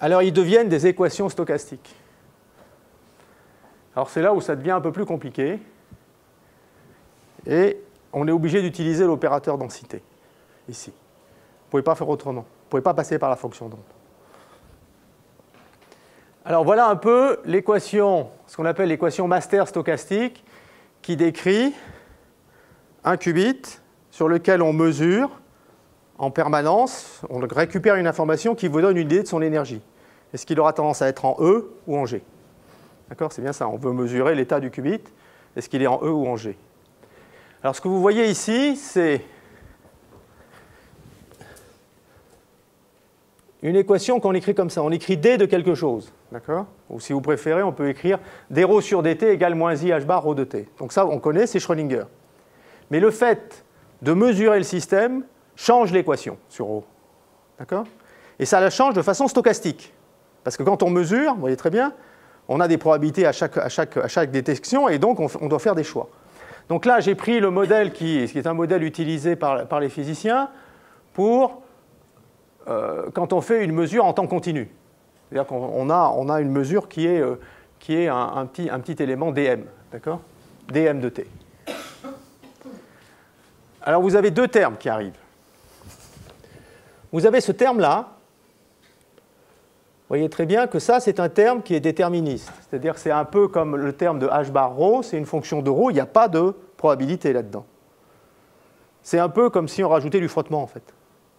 Alors ils deviennent des équations stochastiques. Alors c'est là où ça devient un peu plus compliqué. Et on est obligé d'utiliser l'opérateur densité, ici. Vous ne pouvez pas faire autrement. Vous ne pouvez pas passer par la fonction d'onde. Alors voilà un peu l'équation, ce qu'on appelle l'équation master stochastique, qui décrit un qubit sur lequel on mesure en permanence, on récupère une information qui vous donne une idée de son énergie. Est-ce qu'il aura tendance à être en E ou en G? D'accord, c'est bien ça, on veut mesurer l'état du qubit. Est-ce qu'il est en E ou en G? Alors ce que vous voyez ici, c'est une équation qu'on écrit comme ça. On écrit D de quelque chose. D'accord? Ou si vous préférez, on peut écrire d rho sur dt égale moins i h bar rho de t. Donc ça, on connaît, c'est Schrödinger. Mais le fait de mesurer le système change l'équation sur ρ. D'accord? Et ça la change de façon stochastique. Parce que quand on mesure, vous voyez très bien, on a des probabilités à chaque détection et donc on doit faire des choix. Donc là, j'ai pris le modèle qui est un modèle utilisé par les physiciens pour quand on fait une mesure en temps continu. C'est-à-dire qu'on a une mesure qui est un petit élément dm, d'accord? dm de t. Alors vous avez deux termes qui arrivent. Vous avez ce terme-là. Vous voyez très bien que ça, c'est un terme qui est déterministe. C'est-à-dire que c'est un peu comme le terme de h bar ρ, c'est une fonction de ρ, il n'y a pas de probabilité là-dedans. C'est un peu comme si on rajoutait du frottement, en fait.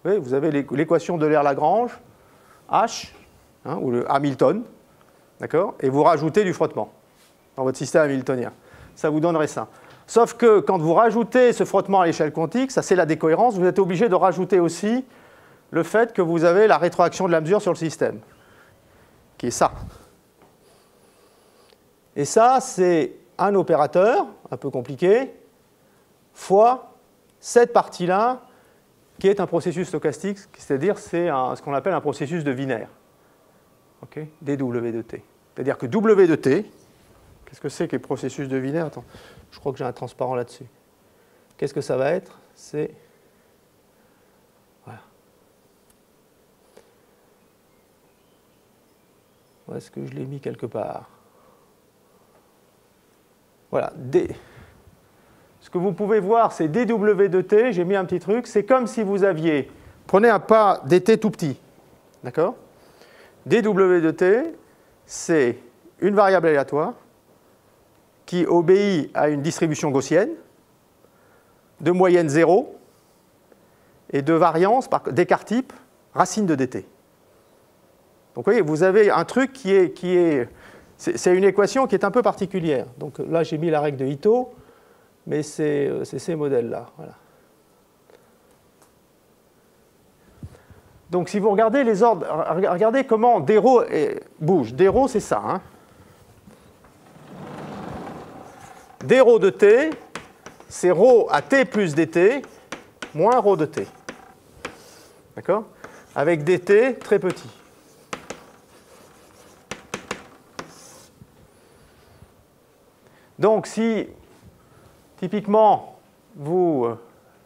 Vous voyez, vous avez l'équation de L'Euler-Lagrange, H, ou le Hamilton, d'accord, et vous rajoutez du frottement dans votre système hamiltonien. Ça vous donnerait ça. Sauf que quand vous rajoutez ce frottement à l'échelle quantique, ça c'est la décohérence, vous êtes obligé de rajouter aussi le fait que vous avez la rétroaction de la mesure sur le système, qui est ça. Et ça, c'est un opérateur, un peu compliqué, fois cette partie-là, qui est un processus stochastique, c'est-à-dire c'est ce qu'on appelle un processus de Wiener. Okay, dW de t. C'est-à-dire que W de t, qu'est-ce que c'est que le processus de Wiener? Attends, je crois que j'ai un transparent là-dessus. Qu'est-ce que ça va être? C'est... Voilà. Où est-ce que je l'ai mis quelque part? Voilà, D. Ce que vous pouvez voir, c'est dW de t, j'ai mis un petit truc, c'est comme si vous aviez... Prenez un pas dt tout petit, d'accord? dW de t, c'est une variable aléatoire qui obéit à une distribution gaussienne de moyenne 0 et de variance par d'écart type racine de dt. Donc vous voyez, vous avez un truc c'est une équation qui est un peu particulière. Donc là, j'ai mis la règle de Ito, mais c'est ces modèles-là. Voilà. Donc si vous regardez les ordres, regardez comment d rho bouge. d rho, c'est ça. Hein. d rho de t, c'est rho à t plus dt moins rho de t. D'accord? Avec dt très petit. Donc si, typiquement,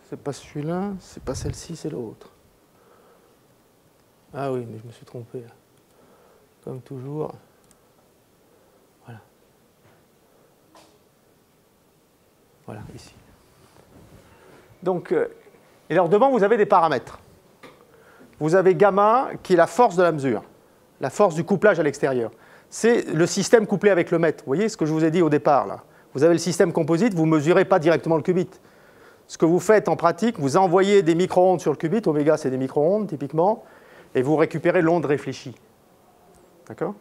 c'est pas celui-là, c'est pas celle-ci, c'est l'autre. Ah oui, mais je me suis trompé. Là. Comme toujours. Voilà. Voilà, ici. Donc, et alors devant, vous avez des paramètres. Vous avez gamma, qui est la force de la mesure, la force du couplage à l'extérieur. C'est le système couplé avec le mètre. Vous voyez ce que je vous ai dit au départ, là. Vous avez le système composite, vous ne mesurez pas directement le qubit. Ce que vous faites en pratique, vous envoyez des micro-ondes sur le qubit, oméga c'est des micro-ondes typiquement, et vous récupérez l'onde réfléchie. D'accord?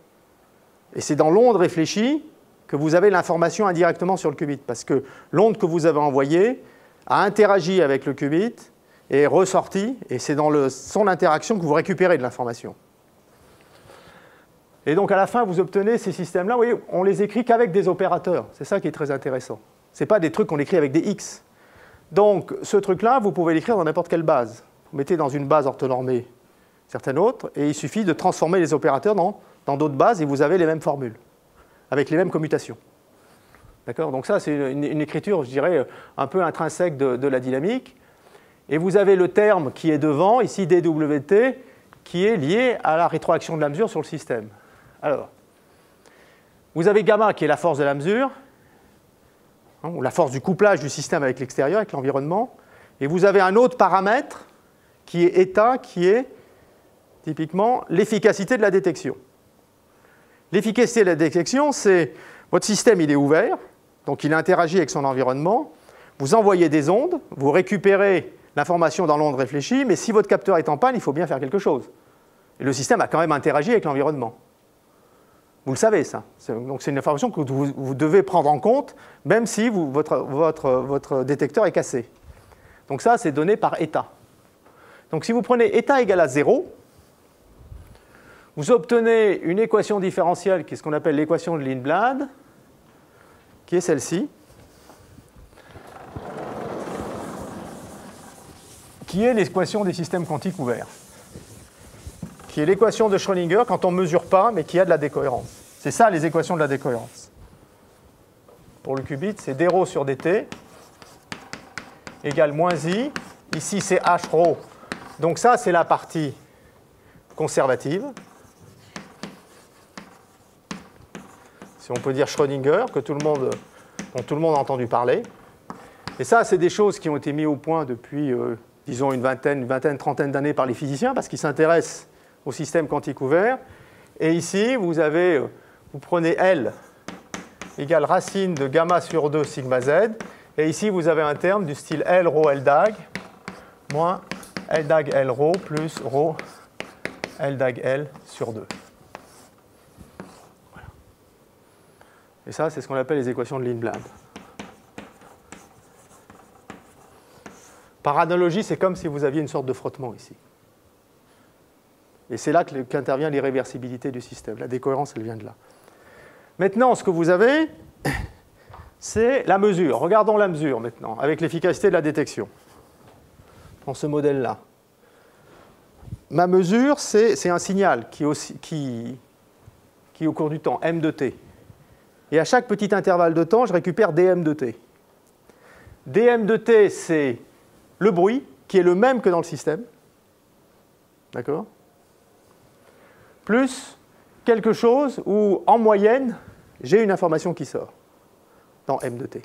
Et c'est dans l'onde réfléchie que vous avez l'information indirectement sur le qubit, parce que l'onde que vous avez envoyée a interagi avec le qubit est ressorti, et c'est dans son interaction que vous récupérez de l'information. Et donc à la fin, vous obtenez ces systèmes-là, vous voyez, on les écrit qu'avec des opérateurs. C'est ça qui est très intéressant. Ce n'est pas des trucs qu'on écrit avec des X. Donc ce truc-là, vous pouvez l'écrire dans n'importe quelle base. Vous mettez dans une base orthonormée certaine autre, et il suffit de transformer les opérateurs dans d'autres bases, et vous avez les mêmes formules, avec les mêmes commutations. D'accord ? Donc ça, c'est une écriture, je dirais, un peu intrinsèque de la dynamique. Et vous avez le terme qui est devant, ici dWt, qui est lié à la rétroaction de la mesure sur le système. Alors, vous avez gamma qui est la force de la mesure, ou la force du couplage du système avec l'extérieur, avec l'environnement. Et vous avez un autre paramètre qui est eta, qui est typiquement l'efficacité de la détection. L'efficacité de la détection, c'est votre système, il est ouvert, donc il interagit avec son environnement. Vous envoyez des ondes, vous récupérez l'information dans l'onde réfléchie, mais si votre capteur est en panne, il faut bien faire quelque chose. Et le système a quand même interagi avec l'environnement. Vous le savez, ça. Donc c'est une information que vous devez prendre en compte, même si votre détecteur est cassé. Donc ça, c'est donné par eta. Donc si vous prenez eta égale à 0, vous obtenez une équation différentielle qui est ce qu'on appelle l'équation de Lindblad, qui est celle-ci, qui est l'équation des systèmes quantiques ouverts, qui est l'équation de Schrödinger quand on ne mesure pas, mais qui a de la décohérence. C'est ça, les équations de la décohérence. Pour le qubit, c'est d rho sur dt égale moins i. Ici, c'est h rho. Donc ça, c'est la partie conservative. Si on peut dire Schrödinger, dont tout le monde a entendu parler. Et ça, c'est des choses qui ont été mises au point depuis, disons, une vingtaine, trentaine d'années par les physiciens, parce qu'ils s'intéressent au système quantique ouvert. Et ici, vous prenez L égale racine de gamma sur 2 sigma z. Et ici, vous avez un terme du style L rho L dag moins L dag L rho plus rho L dag L sur 2. Voilà. Et ça, c'est ce qu'on appelle les équations de Lindblad. Par analogie, c'est comme si vous aviez une sorte de frottement ici. Et c'est là qu'intervient l'irréversibilité du système. La décohérence, elle vient de là. Maintenant, ce que vous avez, c'est la mesure. Regardons la mesure maintenant, avec l'efficacité de la détection, dans ce modèle-là. Ma mesure, c'est un signal qui est au cours du temps, m de t. Et à chaque petit intervalle de temps, je récupère dm de t. dm de t, c'est le bruit, qui est le même que dans le système. D'accord ? Plus quelque chose où, en moyenne, j'ai une information qui sort dans m de t.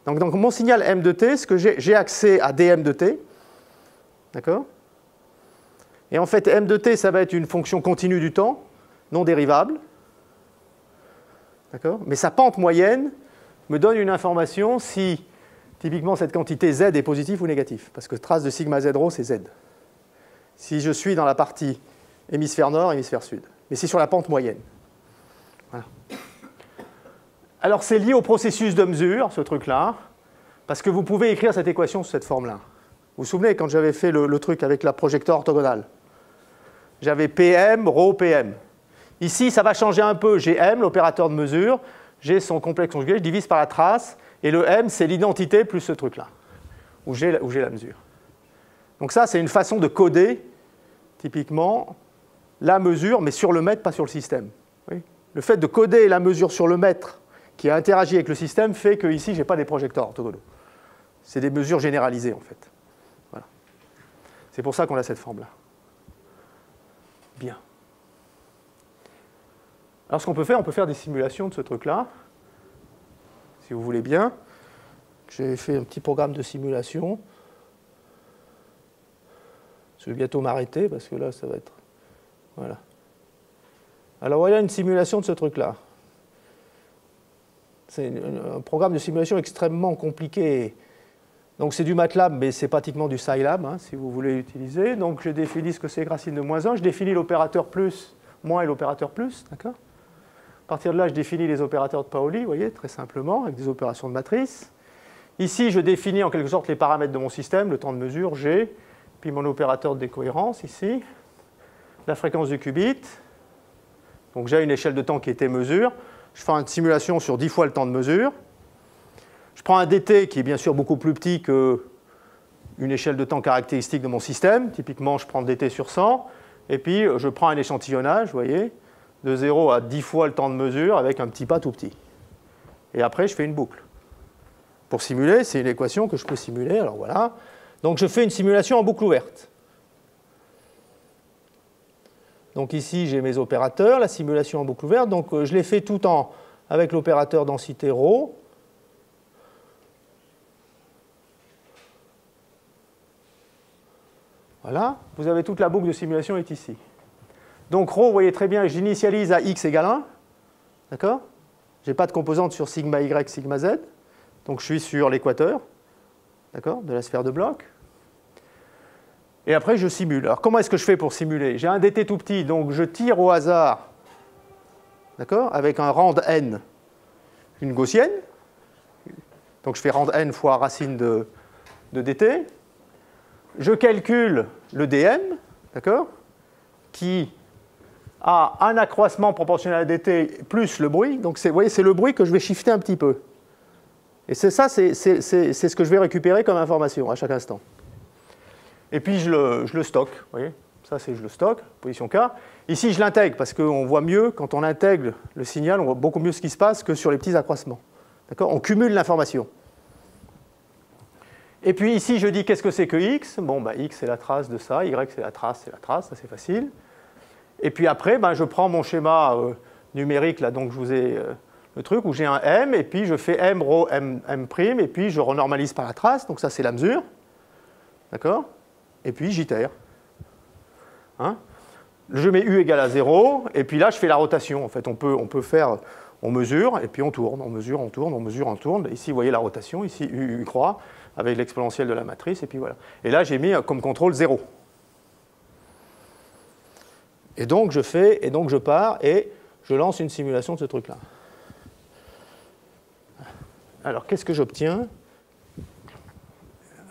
Donc mon signal m de t, ce que j'ai accès à dm de t. D'accord ? Et en fait, m de t, ça va être une fonction continue du temps, non dérivable. D'accord ? Mais sa pente moyenne me donne une information si, typiquement, cette quantité z est positive ou négative. Parce que trace de sigma z rho, c'est z. Si je suis dans la partie hémisphère nord, hémisphère sud. Mais c'est sur la pente moyenne. Voilà. Alors, c'est lié au processus de mesure, ce truc-là, parce que vous pouvez écrire cette équation sous cette forme-là. Vous vous souvenez, quand j'avais fait le truc avec la projecteur orthogonale, j'avais PM, ρ, PM. Ici, ça va changer un peu. J'ai M, l'opérateur de mesure, j'ai son complexe conjugué, je divise par la trace, et le M, c'est l'identité plus ce truc-là, où j'ai la mesure. Donc ça, c'est une façon de coder, typiquement, la mesure, mais sur le mètre, pas sur le système. Oui. Le fait de coder la mesure sur le mètre qui a interagi avec le système fait que ici, je n'ai pas des projecteurs orthogonaux. C'est des mesures généralisées, en fait. Voilà. C'est pour ça qu'on a cette forme-là. Bien. Alors, ce qu'on peut faire, on peut faire des simulations de ce truc-là, si vous voulez bien. J'ai fait un petit programme de simulation. Je vais bientôt m'arrêter, parce que là, ça va être... Voilà. Alors voilà une simulation de ce truc-là. C'est un programme de simulation extrêmement compliqué. Donc c'est du MATLAB, mais c'est pratiquement du Scilab, hein, si vous voulez l'utiliser. Donc je définis ce que c'est racine de moins 1. Je définis l'opérateur plus, moins et l'opérateur plus. D'accord ? À partir de là, je définis les opérateurs de Pauli, vous voyez, très simplement, avec des opérations de matrice. Ici, je définis en quelque sorte les paramètres de mon système, le temps de mesure, G, puis mon opérateur de décohérence ici, la fréquence du qubit. Donc j'ai une échelle de temps qui était mesure. Je fais une simulation sur 10 fois le temps de mesure. Je prends un dt qui est bien sûr beaucoup plus petit qu'une échelle de temps caractéristique de mon système. Typiquement, je prends dt sur 100. Et puis, je prends un échantillonnage, vous voyez, de 0 à 10 fois le temps de mesure avec un petit pas tout petit. Et après, je fais une boucle. Pour simuler, c'est une équation que je peux simuler. Alors voilà. Donc je fais une simulation en boucle ouverte. Donc ici, j'ai mes opérateurs, la simulation en boucle ouverte. Donc je l'ai fait tout avec l'opérateur densité ρ. Voilà. Vous avez toute la boucle de simulation est ici. Donc ρ, vous voyez très bien, j'initialise à x égale 1. D'accord ? Je n'ai pas de composante sur sigma y, sigma z. Donc je suis sur l'équateur, d'accord, de la sphère de bloc. Et après, je simule. Alors comment est-ce que je fais pour simuler? J'ai un dt tout petit, donc je tire au hasard, d'accord, avec un rand n, une gaussienne. Donc je fais rand n fois racine de dt. Je calcule le dm, d'accord, qui a un accroissement proportionnel à dt plus le bruit. Donc vous voyez, c'est le bruit que je vais shifter un petit peu. Et c'est ça, c'est ce que je vais récupérer comme information à chaque instant. Et puis je le stocke, vous voyez, ça c'est je le stocke, position K. Ici je l'intègre parce qu'on voit mieux, quand on intègre le signal, on voit beaucoup mieux ce qui se passe que sur les petits accroissements. D'accord ? On cumule l'information. Et puis ici je dis qu'est-ce que c'est que x? Bon, bah, x c'est la trace de ça, y c'est la trace, ça c'est facile. Et puis après, ben, je prends mon schéma numérique, là, donc je vous ai le truc où j'ai un m, et puis je fais m, ρ, m', et puis je renormalise par la trace, donc ça c'est la mesure. D'accord? Et puis j'itère. Hein? Je mets u égale à 0, et puis là je fais la rotation. En fait, on peut faire, on mesure, et puis on tourne, on mesure, on tourne, on mesure, on tourne. Ici, vous voyez la rotation, ici u croix, avec l'exponentielle de la matrice, et puis voilà. Et là, j'ai mis comme contrôle 0. Et donc je pars et je lance une simulation de ce truc-là. Alors qu'est-ce que j'obtiens?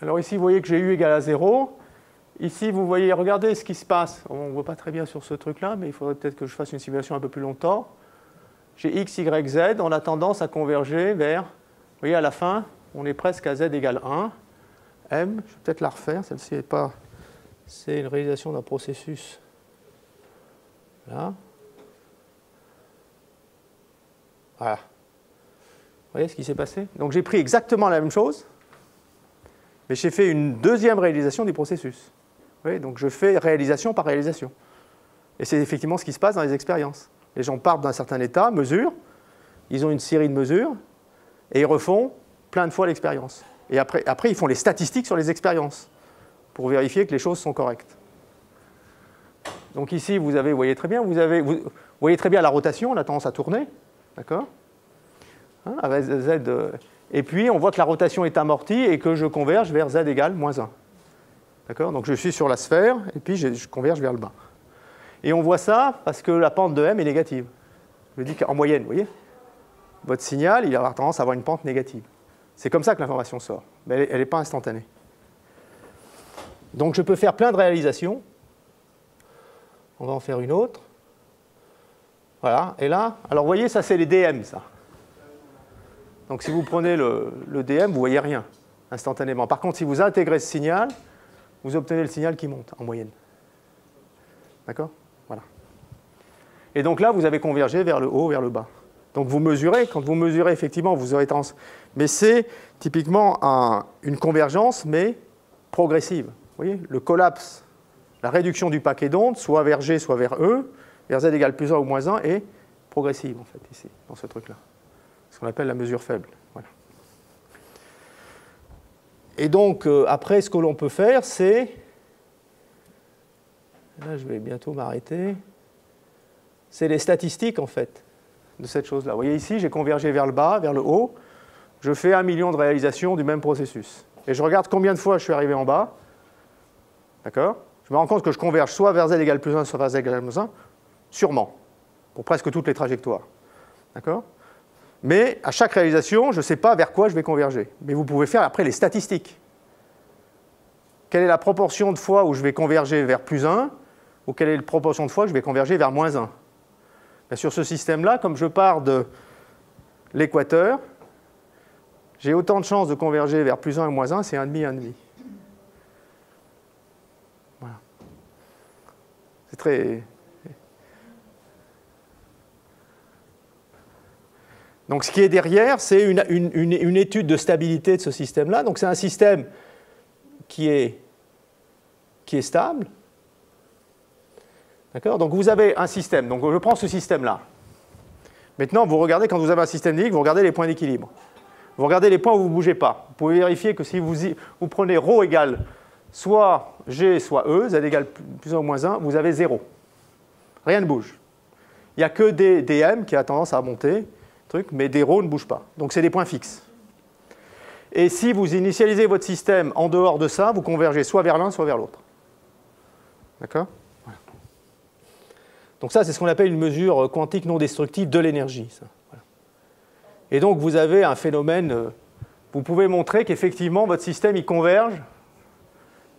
Alors ici, vous voyez que j'ai u égale à 0. Ici, vous voyez, regardez ce qui se passe. On ne voit pas très bien sur ce truc-là, mais il faudrait peut-être que je fasse une simulation un peu plus longtemps. J'ai x, y, z. On a tendance à converger vers, vous voyez, à la fin, on est presque à z égale 1. M, je vais peut-être la refaire, celle-ci n'est pas... C'est une réalisation d'un processus. Là. Voilà. Vous voyez ce qui s'est passé? Donc j'ai pris exactement la même chose, mais j'ai fait une deuxième réalisation du processus. Vous voyez, donc je fais réalisation par réalisation. Et c'est effectivement ce qui se passe dans les expériences. Les gens partent d'un certain état, mesurent, ils ont une série de mesures, et ils refont plein de fois l'expérience. Et après, ils font les statistiques sur les expériences, pour vérifier que les choses sont correctes. Donc ici, vous voyez très bien, vous voyez très bien la rotation, on a tendance à tourner, d'accord, hein, avec z, et puis on voit que la rotation est amortie et que je converge vers z égale moins 1. D'accord, donc je suis sur la sphère et puis je converge vers le bas. Et on voit ça parce que la pente de m est négative. Je dis qu'en moyenne, vous voyez, votre signal, il va avoir tendance à avoir une pente négative. C'est comme ça que l'information sort, mais elle n'est pas instantanée. Donc je peux faire plein de réalisations. On va en faire une autre. Voilà, et là, alors vous voyez, ça c'est les DM, ça. Donc si vous prenez le DM, vous ne voyez rien instantanément. Par contre, si vous intégrez ce signal, vous obtenez le signal qui monte en moyenne. D'accord? Voilà. Et donc là, vous avez convergé vers le haut, vers le bas. Donc vous mesurez, quand vous mesurez, effectivement, vous aurez tendance. Mais c'est typiquement une convergence, mais progressive. Vous voyez, le collapse, la réduction du paquet d'ondes, soit vers G, soit vers E, vers Z égale plus 1 ou moins 1, est progressive, en fait, ici, dans ce truc-là. Ce qu'on appelle la mesure faible. Voilà. Et donc, après, ce que l'on peut faire, c'est... Là, je vais bientôt m'arrêter. C'est les statistiques, en fait, de cette chose-là. Vous voyez ici, j'ai convergé vers le bas, vers le haut. Je fais 1 million de réalisations du même processus. Et je regarde combien de fois je suis arrivé en bas. D'accord? Je me rends compte que je converge soit vers Z égale plus 1, soit vers Z égale moins 1, sûrement, pour presque toutes les trajectoires. D'accord? Mais à chaque réalisation, je ne sais pas vers quoi je vais converger. Mais vous pouvez faire après les statistiques. Quelle est la proportion de fois où je vais converger vers plus 1 ou quelle est la proportion de fois où je vais converger vers moins 1. Bien, sur ce système-là, comme je pars de l'équateur, j'ai autant de chances de converger vers plus 1 et moins 1, c'est 1,5, 1,5. Voilà. C'est très... Donc ce qui est derrière, c'est une étude de stabilité de ce système-là. Donc c'est un système qui est stable. D'accord ? Donc vous avez un système. Donc je prends ce système-là. Maintenant, vous regardez, quand vous avez un système dynamique, vous regardez les points d'équilibre. Vous regardez les points où vous ne bougez pas. Vous pouvez vérifier que si vous prenez ρ égale soit G, soit E, Z égale plus 1 ou moins 1, vous avez 0. Rien ne bouge. Il n'y a que des dm qui a tendance à monter, mais des ρ ne bougent pas. Donc c'est des points fixes. Et si vous initialisez votre système en dehors de ça, vous convergez soit vers l'un, soit vers l'autre. D'accord ? Voilà. Donc ça, c'est ce qu'on appelle une mesure quantique non destructive de l'énergie. Voilà. Et donc vous avez un phénomène, vous pouvez montrer qu'effectivement votre système il converge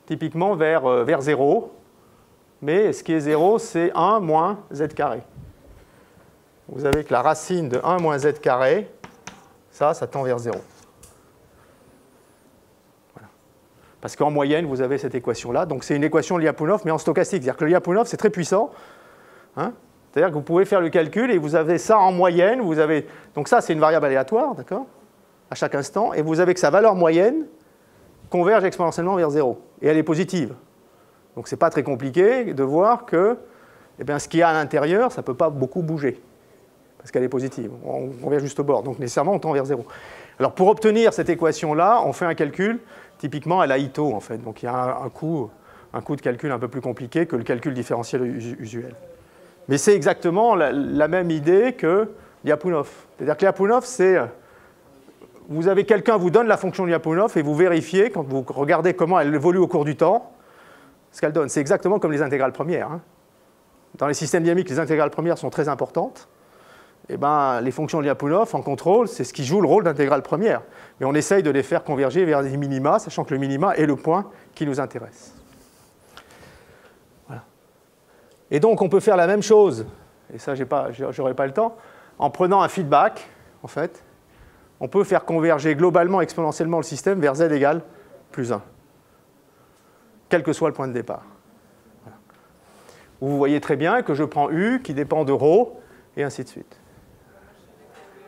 typiquement vers 0, mais ce qui est 0, c'est 1 moins z carré. Vous avez que la racine de 1 moins z carré, ça tend vers 0. Voilà. Parce qu'en moyenne, vous avez cette équation-là. Donc c'est une équation de Lyapunov, mais en stochastique. C'est-à-dire que le Lyapunov, c'est très puissant. Hein, c'est-à-dire que vous pouvez faire le calcul et vous avez ça en moyenne. Donc ça, c'est une variable aléatoire, d'accord, à chaque instant. Et vous avez que sa valeur moyenne converge exponentiellement vers 0. Et elle est positive. Donc ce n'est pas très compliqué de voir que ce qu'il y a à l'intérieur, ça ne peut pas beaucoup bouger. Parce qu'elle est positive. On converge juste au bord. Donc nécessairement, on tend vers 0. Alors pour obtenir cette équation-là, on fait un calcul, typiquement à la Ito, en fait. Donc il y a un coût de calcul un peu plus compliqué que le calcul différentiel usuel. Mais c'est exactement la même idée que Lyapunov. C'est-à-dire que Lyapunov, c'est... Vous avez quelqu'un vous donne la fonction de Lyapunov et vous vérifiez, quand vous regardez comment elle évolue au cours du temps, ce qu'elle donne. C'est exactement comme les intégrales premières. Hein. Dans les systèmes dynamiques, les intégrales premières sont très importantes. Et les fonctions de Lyapunov en contrôle, c'est ce qui joue le rôle d'intégrale première. Mais on essaye de les faire converger vers des minima, sachant que le minima est le point qui nous intéresse. Voilà. Et donc on peut faire la même chose, et ça j'aurai pas le temps, en prenant un feedback, en fait, on peut faire converger globalement, exponentiellement le système vers z égale plus 1, quel que soit le point de départ. Voilà. Vous voyez très bien que je prends U qui dépend de ρ, et ainsi de suite.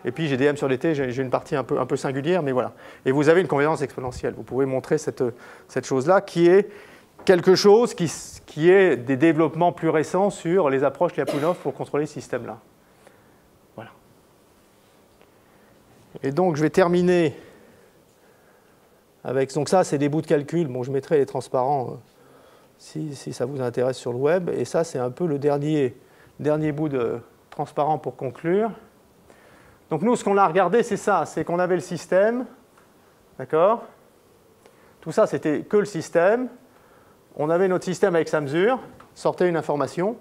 Et puis j'ai dm sur dt, j'ai une partie un peu singulière, mais voilà. Et vous avez une convergence exponentielle. Vous pouvez montrer cette chose-là qui est quelque chose qui est des développements plus récents sur les approches Lyapunov pour contrôler ce système-là. Voilà. Et donc je vais terminer avec... Donc ça, c'est des bouts de calcul. Bon, je mettrai les transparents si ça vous intéresse sur le web. Et ça, c'est un peu le dernier bout de transparent pour conclure. Donc nous, ce qu'on a regardé, c'est ça, c'est qu'on avait le système, d'accord ? Tout ça, c'était que le système. On avait notre système avec sa mesure, sortait une information.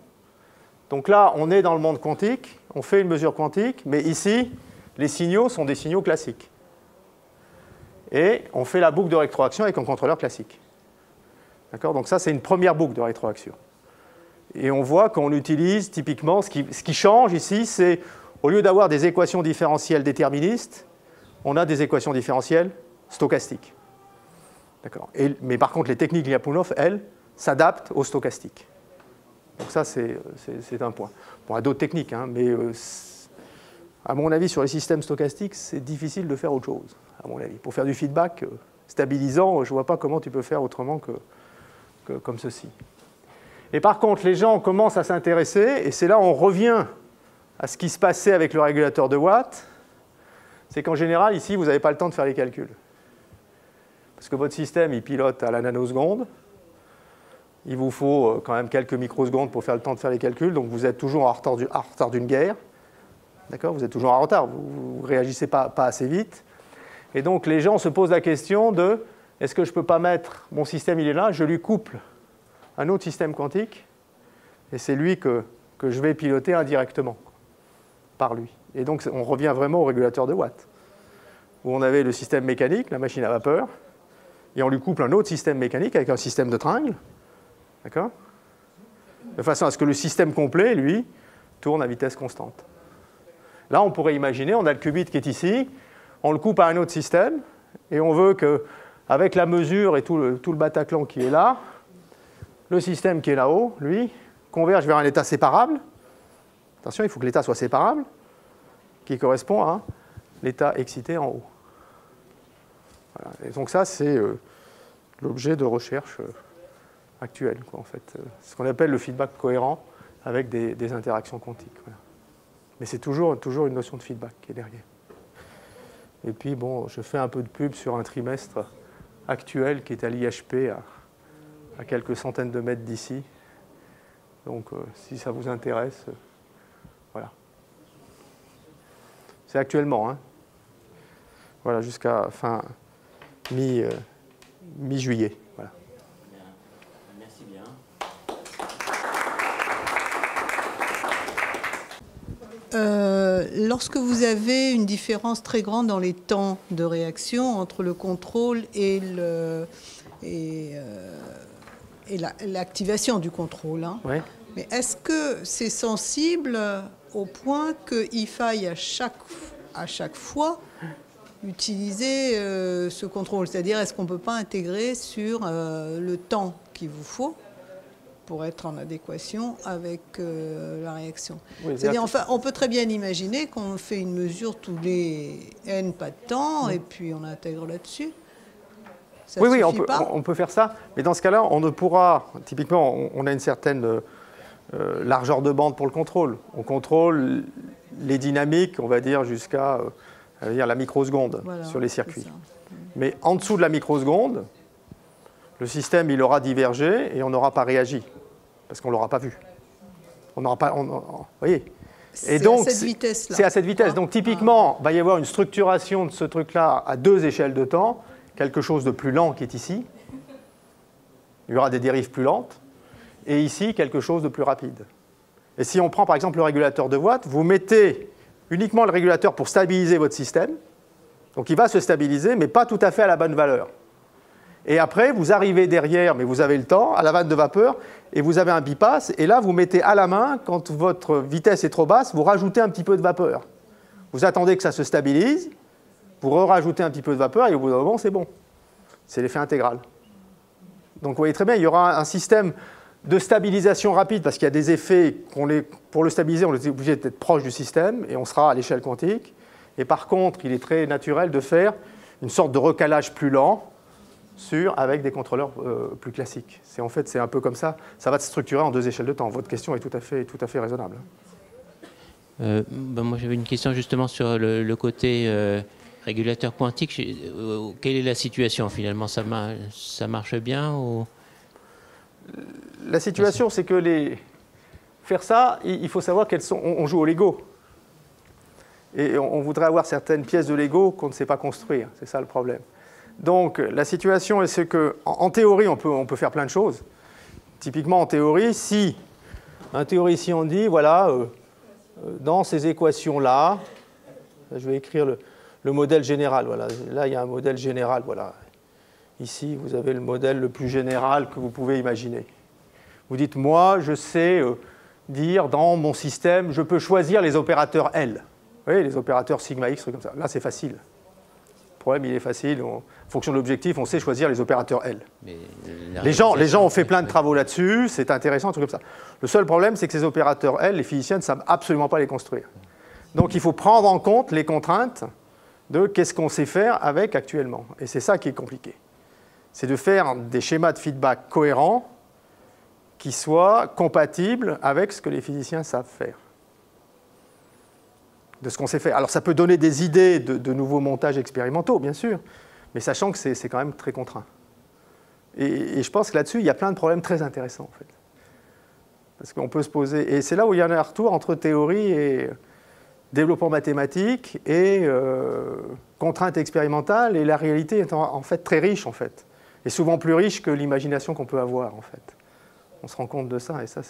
Donc là, on est dans le monde quantique, on fait une mesure quantique, mais ici, les signaux sont des signaux classiques. Et on fait la boucle de rétroaction avec un contrôleur classique. D'accord ? Donc ça, c'est une première boucle de rétroaction. Et on voit qu'on utilise typiquement, ce qui change ici, c'est au lieu d'avoir des équations différentielles déterministes, on a des équations différentielles stochastiques. D'accord. Mais par contre, les techniques Lyapunov, elles, s'adaptent au stochastique. Donc ça, c'est un point. Bon, il y a d'autres techniques, hein, mais à mon avis, sur les systèmes stochastiques, c'est difficile de faire autre chose, à mon avis. Pour faire du feedback stabilisant, je ne vois pas comment tu peux faire autrement que comme ceci. Et par contre, les gens commencent à s'intéresser, et c'est là où on revient à ce qui se passait avec le régulateur de Watt, c'est qu'en général, ici, vous n'avez pas le temps de faire les calculs. Parce que votre système, il pilote à la nanoseconde. Il vous faut quand même quelques microsecondes pour faire le temps de faire les calculs, donc vous êtes toujours en retard d'une guerre. D'accord ? Vous êtes toujours en retard, vous ne réagissez pas assez vite. Et donc, les gens se posent la question de, est-ce que je ne peux pas mettre, mon système, il est là, je lui couple un autre système quantique, et c'est lui que je vais piloter indirectement par lui. Et donc, on revient vraiment au régulateur de Watt, où on avait le système mécanique, la machine à vapeur, et on lui couple un autre système mécanique avec un système de tringle, d'accord? De façon à ce que le système complet, lui, tourne à vitesse constante. Là, on pourrait imaginer, on a le qubit qui est ici, on le coupe à un autre système, et on veut qu'avec la mesure et tout le Bataclan qui est là, le système qui est là-haut, lui, converge vers un état séparable. Attention, il faut que l'état soit séparable, qui correspond à l'état excité en haut. Voilà. Et donc ça, c'est l'objet de recherche actuel, quoi, en fait. Ce qu'on appelle le feedback cohérent avec des interactions quantiques. Voilà. Mais c'est toujours une notion de feedback qui est derrière. Et puis, bon, je fais un peu de pub sur un trimestre actuel qui est à l'IHP, à quelques centaines de mètres d'ici. Donc, si ça vous intéresse, voilà. C'est actuellement, hein. Voilà, jusqu'à fin mi-juillet. Voilà. Merci bien. Lorsque vous avez une différence très grande dans les temps de réaction entre le contrôle et l'activation du contrôle, hein, Ouais. mais est-ce que c'est sensible au point qu'il faille à chaque fois utiliser ce contrôle? C'est-à-dire, est-ce qu'on ne peut pas intégrer sur le temps qu'il vous faut pour être en adéquation avec la réaction? Oui, c'est-à-dire, enfin, on peut très bien imaginer qu'on fait une mesure tous les n pas de temps et puis on intègre là-dessus. Ça Oui, suffit pas. on peut faire ça, mais dans ce cas-là, on ne pourra, typiquement, on a une certaine largeur de bande pour le contrôle. On contrôle les dynamiques, on va dire, jusqu'à la microseconde, voilà, sur les circuits. Mais en dessous de la microseconde, le système il aura divergé et on n'aura pas réagi, parce qu'on ne l'aura pas vu. On n'aura pas. Vous voyez? Et donc, à cette vitesse-là. C'est à cette vitesse. Donc typiquement, il va y avoir une structuration de ce truc-là à 2 échelles de temps, quelque chose de plus lent qui est ici. Il y aura des dérives plus lentes. Et ici, quelque chose de plus rapide. Et si on prend par exemple le régulateur de Watt, vous mettez uniquement le régulateur pour stabiliser votre système. Donc il va se stabiliser, mais pas tout à fait à la bonne valeur. Et après, vous arrivez derrière, mais vous avez le temps, à la vanne de vapeur, et vous avez un bypass, et là, vous mettez à la main, quand votre vitesse est trop basse, vous rajoutez un petit peu de vapeur. Vous attendez que ça se stabilise, vous rajoutez un petit peu de vapeur, et au bout d'un moment, c'est bon. C'est l'effet intégral. Donc vous voyez très bien, il y aura un système de stabilisation rapide, parce qu'il y a des effets, pour le stabiliser, on est obligé d'être proche du système, et on sera à l'échelle quantique. Et par contre, il est très naturel de faire une sorte de recalage plus lent, avec des contrôleurs plus classiques. En fait, c'est un peu comme ça. Ça va se structurer en 2 échelles de temps. Votre question est tout à fait raisonnable. Moi, j'avais une question justement sur le côté régulateur quantique. Quelle est la situation finalement? Ça marche bien ou... La situation, c'est que faire ça, il faut savoir qu'elles sont. On joue au Lego. Et on voudrait avoir certaines pièces de Lego qu'on ne sait pas construire. C'est ça le problème. Donc, la situation, c'est qu'en théorie, on peut faire plein de choses. Typiquement, en théorie, si on dit, voilà, dans ces équations-là, je vais écrire le modèle général. Voilà. Là, il y a un modèle général. Voilà. Ici, vous avez le modèle le plus général que vous pouvez imaginer. Vous dites, moi, je sais dire dans mon système, je peux choisir les opérateurs L. Vous voyez, les opérateurs sigma X, trucs comme ça. Là, c'est facile. Le problème, il est facile. En fonction de l'objectif, on sait choisir les opérateurs L. Mais les gens ont fait plein de travaux là-dessus. C'est intéressant, un truc comme ça. Le seul problème, c'est que ces opérateurs L, les physiciens ne savent absolument pas les construire. Donc, il faut prendre en compte les contraintes de qu'est-ce qu'on sait faire avec actuellement. Et c'est ça qui est compliqué. C'est de faire des schémas de feedback cohérents qui soient compatibles avec ce que les physiciens savent faire. De ce qu'on sait faire. Alors ça peut donner des idées de nouveaux montages expérimentaux, bien sûr, mais sachant que c'est quand même très contraint. Et je pense que là-dessus, il y a plein de problèmes très intéressants, en fait. Parce qu'on peut se poser... Et c'est là où il y a un retour entre théorie et développement mathématique et contraintes expérimentales, et la réalité est en fait très riche, en fait. Et souvent plus riche que l'imagination qu'on peut avoir, en fait. On se rend compte de ça, et ça,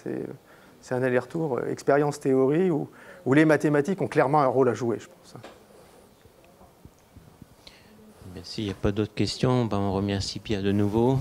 C'est un aller-retour expérience-théorie où les mathématiques ont clairement un rôle à jouer, je pense. S'il n'y a pas d'autres questions, on remercie Pierre de nouveau.